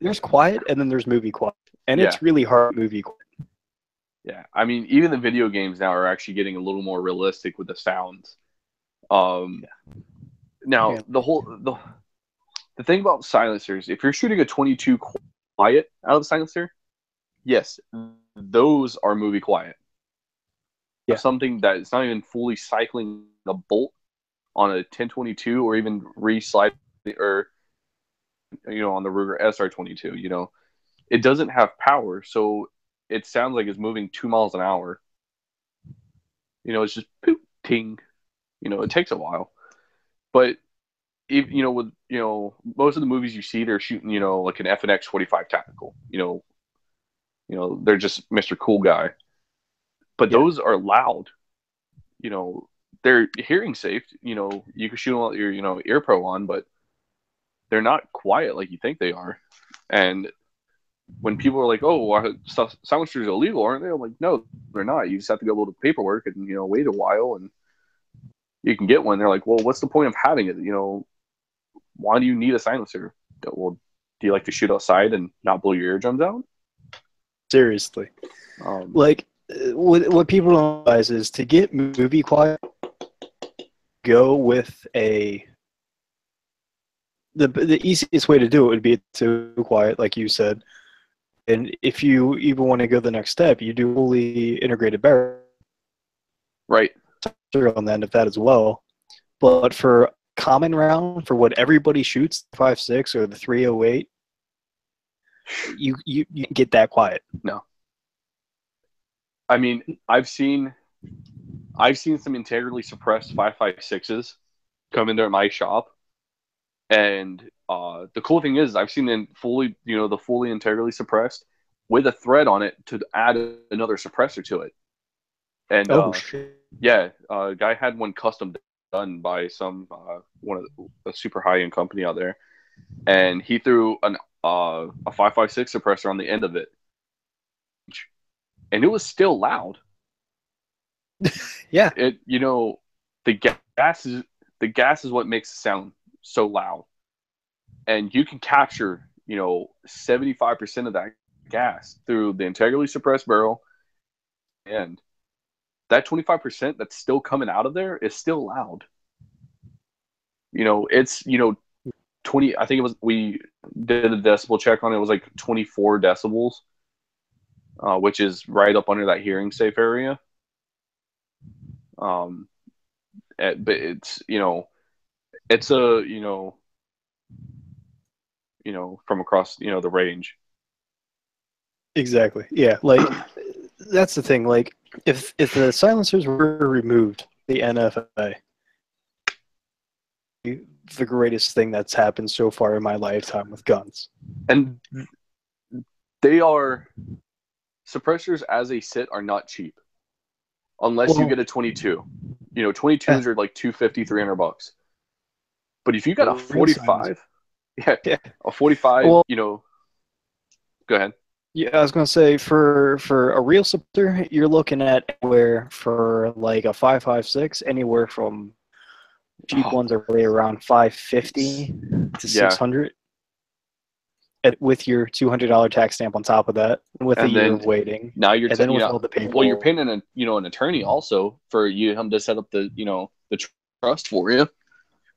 there's quiet and then there's movie quiet, and it's really hard movie quiet. Yeah, I mean, even the video games now are actually getting a little more realistic with the sounds. Now the thing about silencers, if you're shooting a 22 quiet out of the silencer, yes, those are movie quiet. Yeah. Something that is not even fully cycling a bolt on a 1022 or even reslide or on the Ruger SR22, it doesn't have power, so it sounds like it's moving 2 miles an hour. It's just poop, ting. It takes a while. But if, with most of the movies you see, they're shooting like an FNX 45 tactical. They're just Mr. Cool Guy. But those are loud. They're hearing safe. You can shoot them with your ear pro on, but they're not quiet like you think they are. And when people are like, "Oh, silencers are illegal, aren't they?" I'm like, "No, they're not. You just have to go over the paperwork and wait a while, and you can get one." They're like, "Well, what's the point of having it? Why do you need a silencer?" Well, do you like to shoot outside and not blow your eardrums out? Seriously, what people don't realize is to get movie quiet, go with the easiest way to do it would be to quiet, like you said. And if you even want to go the next step, you do fully integrated barrel. Right. On the end of that as well. But for common round, for what everybody shoots, 5.6 or the 308, you get that quiet. No. I mean, I've seen some integrally suppressed 5.56s come in there at my shop, and the cool thing is I've seen them fully, the fully integrally suppressed with a thread on it to add another suppressor to it. And shit. Yeah, a guy had one custom done by one of a super high end company out there, and he threw a 5.56 suppressor on the end of it, and it was still loud. Yeah. The gas is what makes the sound so loud, and you can capture 75% of that gas through the integrally suppressed barrel, and that 25% that's still coming out of there is still loud. It's 20. I think it was, we did a decibel check on it. It was like 24 decibels, which is right up under that hearing safe area. But it's it's a from across the range. Exactly. Yeah. Like that's the thing. Like if the silencers were removed, the NFA, the greatest thing that's happened so far in my lifetime with guns. And they are suppressors as a sit are not cheap, unless you get a 22. 22s are like $250, $300. But if you got a 45, a 45, go ahead. Yeah, I was gonna say for a real suppressor, you're looking at anywhere for like a 5.56, anywhere from cheap ones are really around 550 to 600, with your $200 tax stamp on top of that, with a year of waiting. Now you're and then with all the paperwork. Well, you're paying an attorney also for him to set up the the trust for you.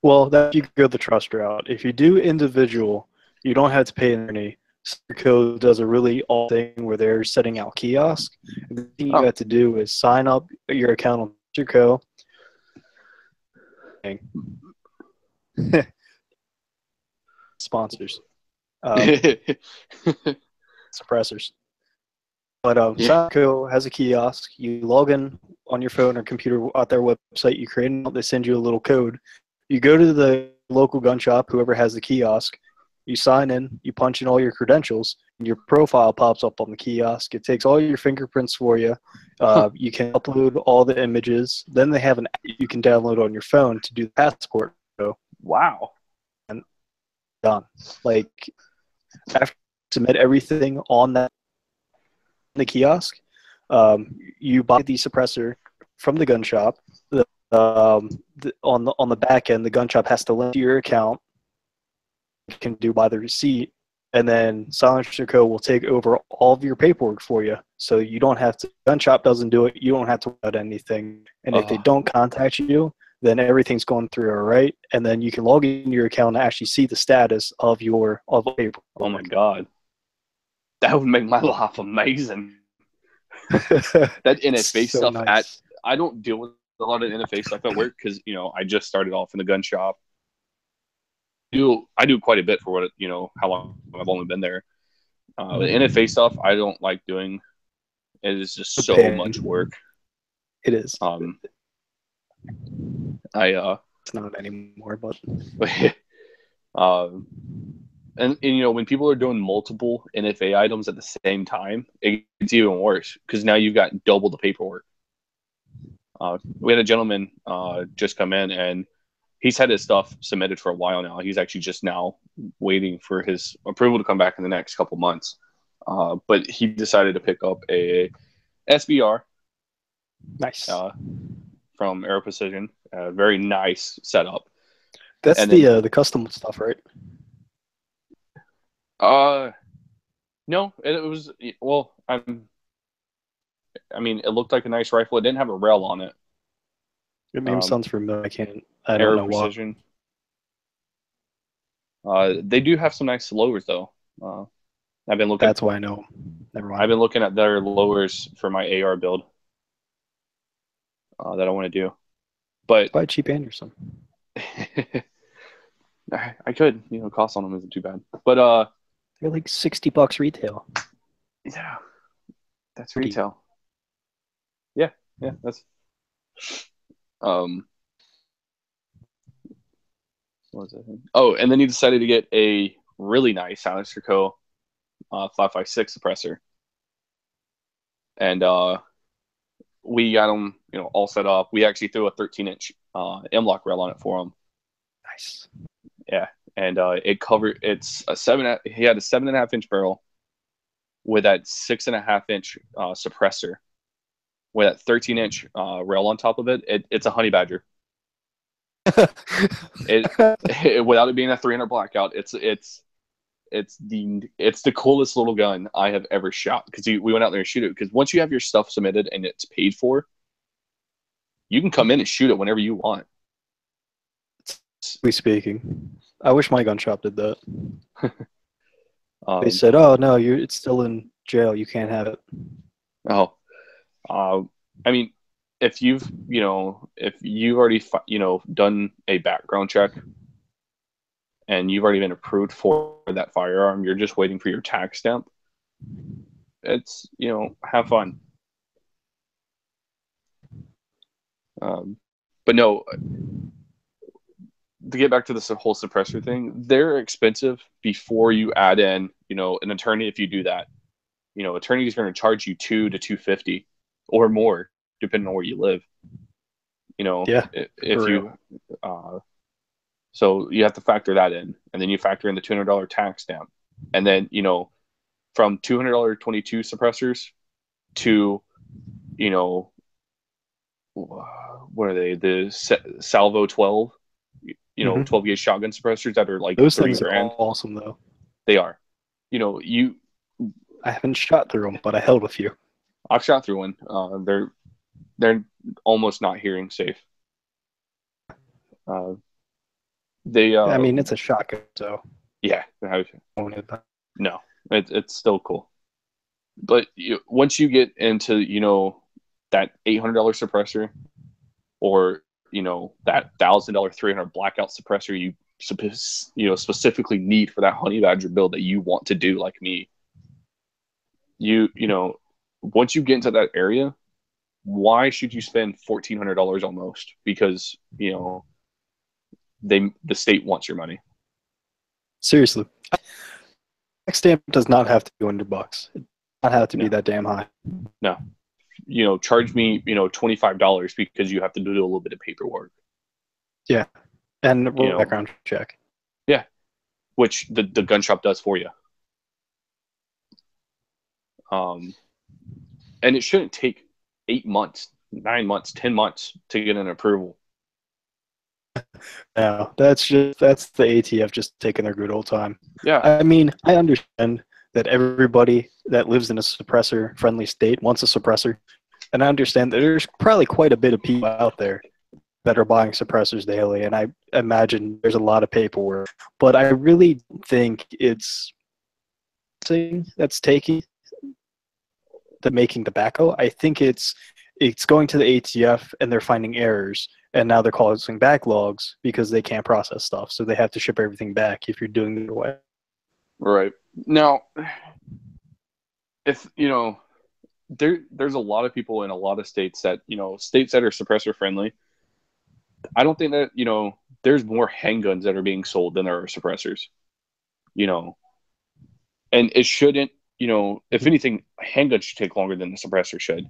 Well, that you go the trust route. If you do individual, you don't have to pay an attorney. Serco does a really odd thing where they're setting out kiosks. The thing you have to do is sign up your account on Serco. Sponsors. Suppressors. But Serco has a kiosk. You log in on your phone or computer at their website. You create an account. They send you a little code. You go to the local gun shop, whoever has the kiosk. You sign in, you punch in all your credentials, and your profile pops up on the kiosk. It takes all your fingerprints for you. You can upload all the images. Then they have an app you can download on your phone to do the passport. So, wow. And done. Like, after you submit everything on the kiosk, you buy the suppressor from the gun shop. On the back end, the gun shop has to link to your account. You can do by the receipt, and then Silencer Co. will take over all of your paperwork for you, so you don't have to. Gun shop doesn't do it. You don't have to worry about anything. And if they don't contact you, then everything's going through all right, and then you can log into your account and actually see the status of your paperwork. Oh my god, that would make my life amazing. That NFA so stuff nice. I don't deal with a lot of NFA stuff at work because I just started off in the gun shop. I do quite a bit for what how long I've only been there. The NFA stuff I don't like doing. It is just so much work. It is. I It's not anymore, but and you know, when people are doing multiple NFA items at the same time, it's even worse because now you've got double the paperwork. We had a gentleman just come in, and he's had his stuff submitted for a while now. He's actually just now waiting for his approval to come back in the next couple months. But he decided to pick up a SBR nice. From Aero Precision. Very nice setup. That's and the custom stuff, right? No, it was, well, I mean, it looked like a nice rifle. It didn't have a rail on it. Your name sounds familiar. I don't Aero know Precision. They do have some nice lowers though. I've been looking. That's why I know. Never mind. I've been looking at their lowers for my AR build that I want to do. But buy cheap Anderson. I could, you know, cost on them isn't too bad. But they're like $60 retail. Yeah, that's retail. Yeah, that's what was it? Oh, and then he decided to get a really nice Silencer Co. 5.56 suppressor, and we got him, you know, all set up. We actually threw a 13-inch M-LOK rail on it for him. Nice. Yeah, and it covered. It's a 7. He had a 7.5-inch barrel with that 6.5-inch suppressor, with that 13-inch rail on top of it. It's a Honey Badger. Without it being a 300 blackout, it's the coolest little gun I have ever shot, because we went out there and shoot it. Because once you have your stuff submitted and it's paid for, you can come in and shoot it whenever you want. Speaking, I wish my gun shop did that. They They said, "Oh no, it's still in jail. You can't have it." Oh, I mean, if you've already done a background check and you've already been approved for that firearm, you're just waiting for your tax stamp. It's, have fun. But no, to get back to this whole suppressor thing, they're expensive before you add in, an attorney. If you do that, attorney is going to charge you $200 to $250 or more, depending on where you live. Yeah, if you, so you have to factor that in, and then you factor in the $200 tax stamp, and then from $200 22 suppressors to, what are they? The Salvo 12, 12 gauge shotgun suppressors that are like those $30,000. Things are awesome though. They are. I haven't shot through them, but I held a few. I've shot through one. They're almost not hearing safe. I mean, it's a shotgun, so yeah. No, it's still cool. But once you get into that $800 suppressor, or that $1,000 300 blackout suppressor you specifically need for that Honey Badger build that you want to do, like me, once you get into that area, why should you spend $1,400 almost? Because the state wants your money. Seriously, tax stamp does not have to be $100. It does not have to be that damn high. No, charge me $25 because you have to do a little bit of paperwork. Yeah, and a background check. Yeah, which the gun shop does for you. And it shouldn't take 8 months, 9 months, 10 months to get an approval. No, that's the ATF just taking their good old time. Yeah. I mean, I understand that everybody that lives in a suppressor-friendly state wants a suppressor, and I understand that there's probably quite a bit of people out there that are buying suppressors daily, and I imagine there's a lot of paperwork. But I really think it's that's taking the making tobacco. I think it's going to the ATF and they're finding errors, and now they're causing backlogs because they can't process stuff, so they have to ship everything back if you're doing it away. Right. Now, if there's a lot of people in a lot of states that states that are suppressor friendly. I don't think that there's more handguns that are being sold than there are suppressors. And it shouldn't. If anything, handguns should take longer than the suppressor should.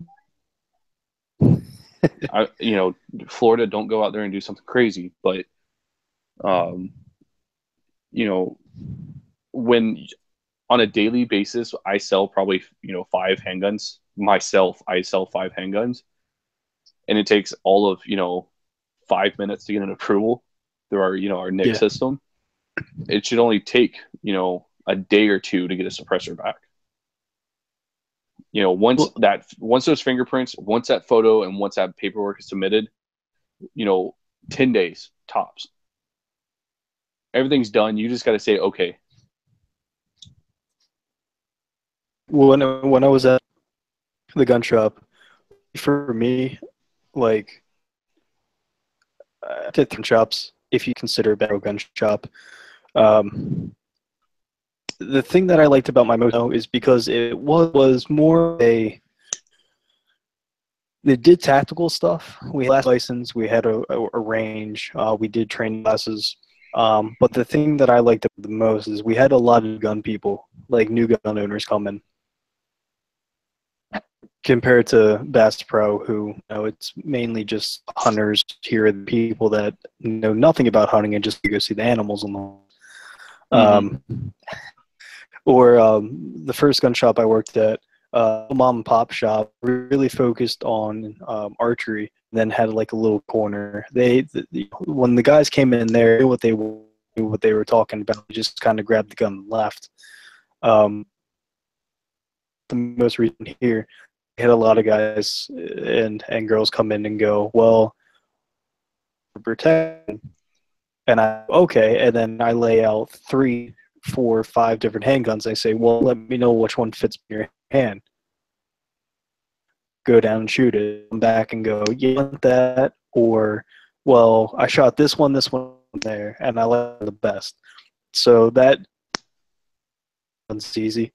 Florida, don't go out there and do something crazy, but when on a daily basis, I sell probably 5 handguns myself. I sell 5 handguns, and it takes all of 5 minutes to get an approval through our NIC system. It should only take a day or 2 to get a suppressor back. Once those fingerprints, once that photo, and once that paperwork is submitted, 10 days tops. Everything's done. You just got to say okay. When I was at the gun shop, for me, like, different shops, if you consider a Barrow gun shop, the thing that I liked about my Moto is because it was more they did tactical stuff. We had a license, we had a range, we did training classes. But the thing that I liked the most is we had a lot of gun people, like new gun owners coming, compared to Bass Pro, who it's mainly just hunters. Here are the people that know nothing about hunting and just go see the animals on the the first gun shop I worked at, a mom and pop shop, really focused on archery, then had like a little corner. When the guys came in there, knew what they were talking about. They just kind of grabbed the gun and left. The most recent here, I had a lot of guys and girls come in and go, well, protect, and and then I lay out 3, 4, 5 different handguns. I say, well, let me know which one fits in your hand. Go down and shoot it. Come back and go, you want that? Or, well, I shot this one there, and I like the best. So that one's easy.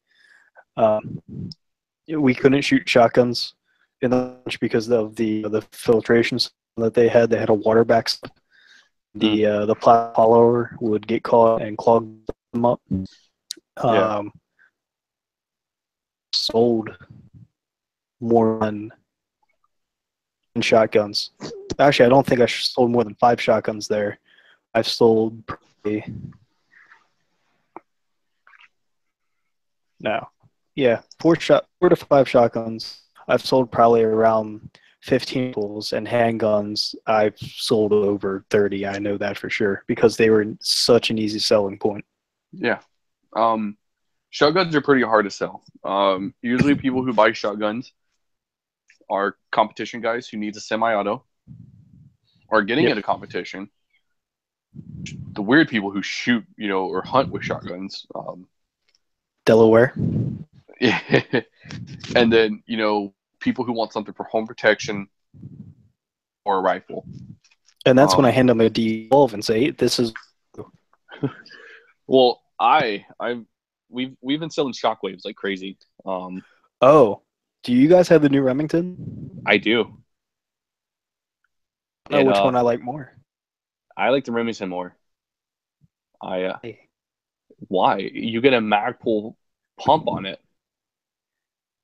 We couldn't shoot shotguns in the launch because of the filtrations that they had. They had a water backstop. The plat follower would get caught and clog them up. Sold more than shotguns. Actually, I don't think I sold more than 5 shotguns there. I've sold probably 4 to 5 shotguns. I've sold probably around 15 rifles, and handguns I've sold over 30. I know that for sure because they were such an easy selling point. Yeah. Shotguns are pretty hard to sell. Usually people who buy shotguns are competition guys who need a semi-auto or getting into competition. The weird people who shoot, or hunt with shotguns. Delaware. And then, people who want something for home protection or a rifle. And that's when I hand them a D12 and say, this is... Well, we've been selling Shockwaves like crazy. Do you guys have the new Remington? I do. I don't know which one I like more. I like the Remington more. Why? You get a Magpul pump on it.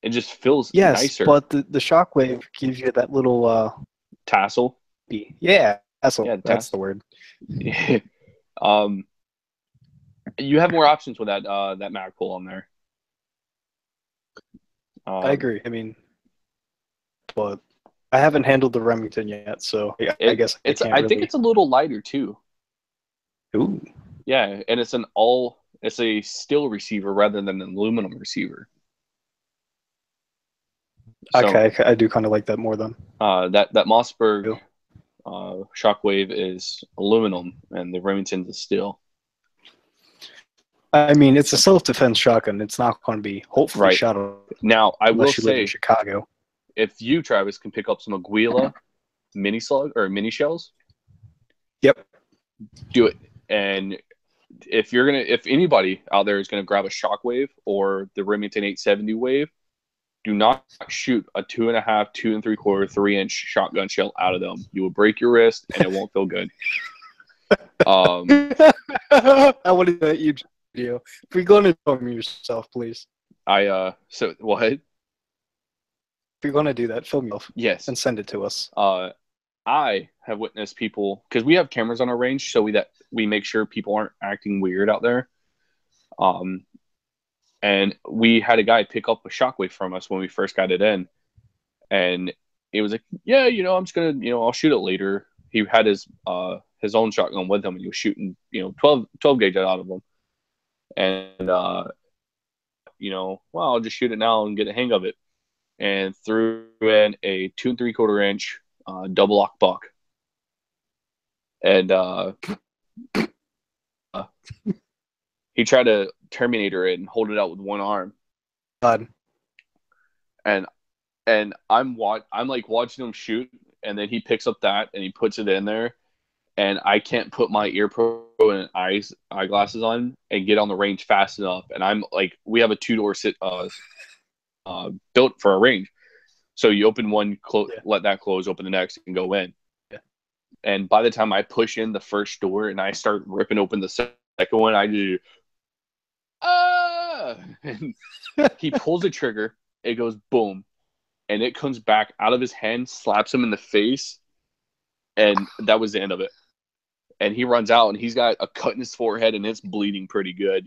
It just feels nicer. But the Shockwave gives you that little tassel. Yeah, tassel. Yeah, that's the word. You have more options with that Magpul on there. I agree. I mean, but I haven't handled the Remington yet, so I guess I think it's a little lighter too. Ooh. Yeah, and it's a steel receiver rather than an aluminum receiver. So, okay, I do kind of like that more than that Mossberg Shockwave is aluminum, and the Remington's is steel. I mean, it's a self-defense shotgun. It's not going to be hopefully shot now. I will say, live in Chicago, if you, Travis, can pick up some Aguila mini slug or mini shells, do it. And if anybody out there is gonna grab a Shockwave or the Remington 870 wave, do not shoot a 2.5, 2 3/4, 3-inch shotgun shell out of them. You will break your wrist and it won't feel good. I want to do that YouTube video. If you're going to film yourself, please. So what? If you're going to do that, film yourself. Yes. And send it to us. I have witnessed people, because we have cameras on our range, so we make sure people aren't acting weird out there. And we had a guy pick up a Shockwave from us when we first got it in, and it was like, yeah, I'm just gonna, I'll shoot it later. He had his own shotgun with him, and he was shooting, 12 gauge out of them, and well, I'll just shoot it now and get a hang of it, and threw in a 2 3/4-inch double lock buck, and he tried to Terminator it and hold it out with one arm. God. And I'm like watching him shoot, and then he picks up that and he puts it in there, and I can't put my ear pro and eyeglasses on and get on the range fast enough. And I'm like, we have a 2-door built for a range, so you open one, let that close, open the next, and go in. Yeah. And by the time I push in the first door and I start ripping open the second one, I do. And he pulls the trigger, it goes boom, and it comes back out of his hand, slaps him in the face, and that was the end of it. And he runs out, and he's got a cut in his forehead, and it's bleeding pretty good,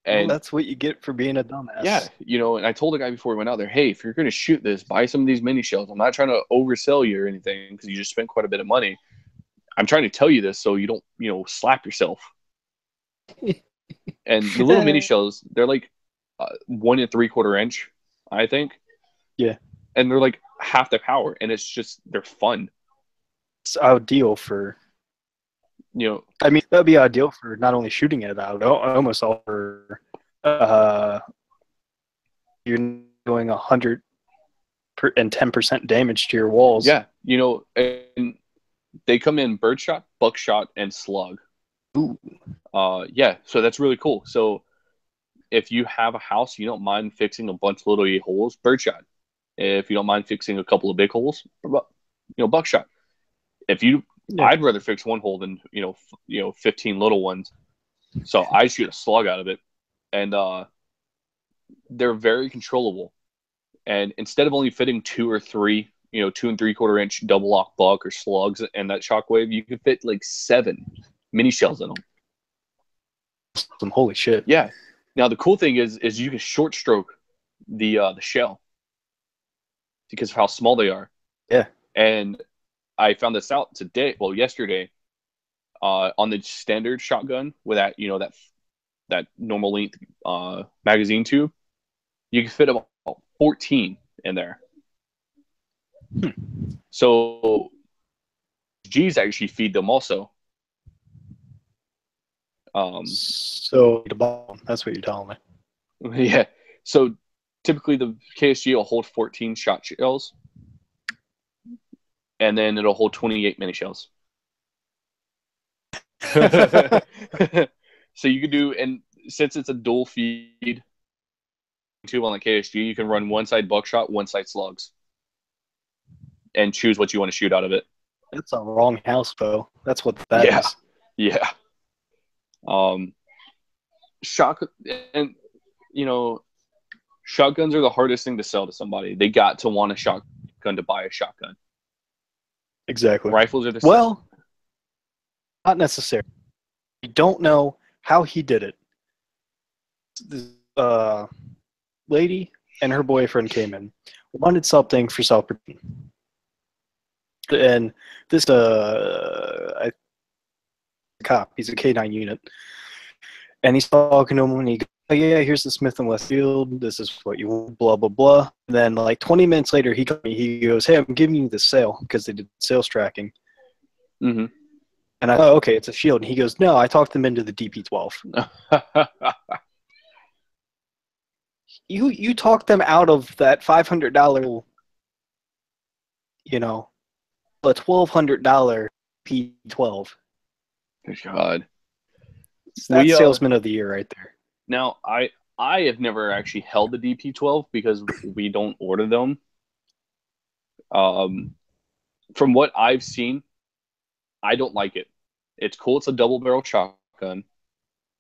And well, that's what you get for being a dumbass. Yeah, and I told the guy before we went out there, hey, if you're going to shoot this, buy some of these mini shells. I'm not trying to oversell you or anything, because you just spent quite a bit of money. I'm trying to tell you this so you don't, slap yourself. And the little mini shells, they're like 1 3/4 inch, I think. Yeah. And they're like half the power, and they're fun. It's ideal for, I mean, that'd be ideal for not only shooting it out, almost all for, you're doing 110% damage to your walls. Yeah, and they come in birdshot, buckshot, and slug. Ooh. Yeah, so that's really cool. So if you have a house, you don't mind fixing a bunch of little holes, birdshot. If you don't mind fixing a couple of big holes, buckshot. I'd rather fix one hole than 15 little ones. So I shoot a slug out of it, and they're very controllable. And instead of only fitting 2 or 3, 2 3/4-inch double lock buck or slugs and that Shockwave, you could fit like 7 mini shells in them. Some holy shit. Yeah. Now the cool thing is you can short stroke the shell because of how small they are. Yeah. And I found this out yesterday, on the standard shotgun with that that normal length magazine tube, you can fit about 14 in there. So G's actually feed them also. So that's what you're telling me. Yeah. So typically the KSG will hold 14 shot shells, and then it'll hold 28 mini shells. So you can do, and since it's a dual feed tube on the KSG, you can run one side buckshot, one side slugs, and choose what you want to shoot out of it. That's a wrong house, though. That's what that is. Yeah. Shotguns are the hardest thing to sell to somebody. They got to want a shotgun to buy a shotgun. Exactly. Rifles are the same. Well, not necessarily. We don't know how he did it. This lady and her boyfriend came in, wanted something for self-protection. And this cop, he's a K9 unit, and he's talking to him, and he goes, oh, yeah, here's the Smith & Wesfield, this is what you want, blah, blah, blah. And then like 20 minutes later, he goes, hey, I'm giving you the sale, because they did sales tracking. Mm-hmm. And I thought, okay, it's a shield. And he goes, no, I talked them into the DP12. You talked them out of that $500, the $1,200 P12. God. That's salesman of the year right there. Now, I I have never actually held the DP12 because we don't order them. From what I've seen, I don't like it. It's cool. It's a double barrel shotgun.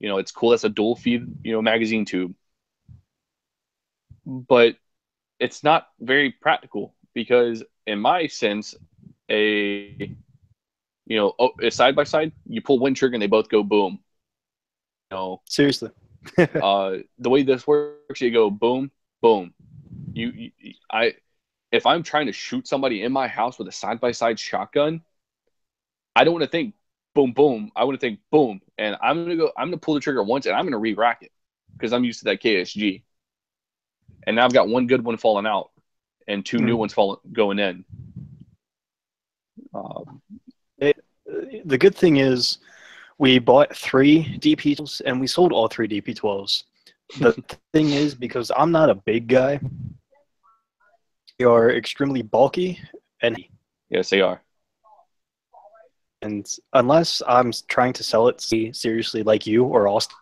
It's cool. It's a dual feed, magazine tube. But it's not very practical because, in my sense, a side by side, you pull one trigger and they both go boom. Seriously. The way this works, you go boom, boom. If I'm trying to shoot somebody in my house with a side by side shotgun, I don't want to think boom, boom. I want to think boom, and I'm gonna pull the trigger once, and I'm gonna re-rack it because I'm used to that KSG. And now I've got one good one falling out, and two new ones going in. The good thing is, we bought 3 DP12s, and we sold all 3 DP12s. The thing is, because I'm not a big guy, they are extremely bulky, and yes, they are. And unless I'm trying to sell it seriously, like you or Austin,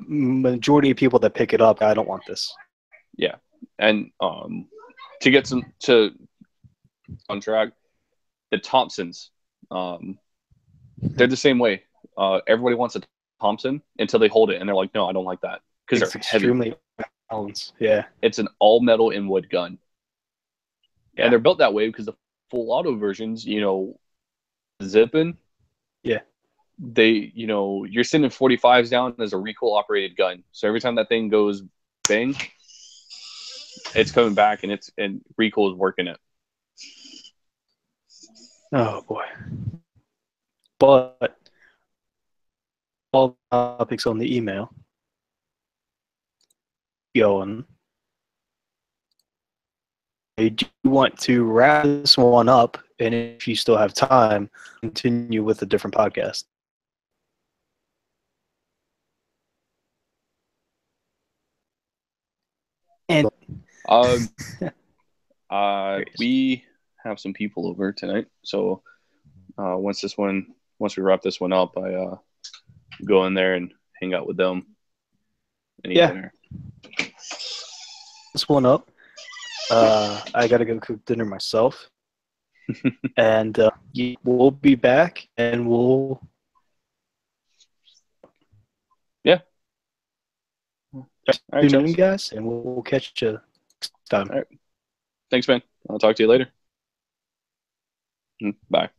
majority of people that pick it up, I don't want this. Yeah, and to get some to contract, the Thompsons, they're the same way. Everybody wants a Thompson until they hold it, and they're like, "No, I don't like that," because they're extremely balanced. Yeah, it's an all metal inwood gun, and they're built that way because the full auto versions, zipping. Yeah. They, you're sending 45s down as a recoil operated gun. So every time that thing goes bang, it's coming back and recoil is working it. Oh boy. But all topics on the email going. I do want to wrap this one up, and if you still have time, continue with a different podcast. And we have some people over tonight, so once we wrap this one up, I go in there and hang out with them and eat dinner. This one up. I gotta go cook dinner myself, and we'll be back, and we'll. All right, tune in, guys, and we'll catch you next time. All right. Thanks, man. I'll talk to you later. Bye.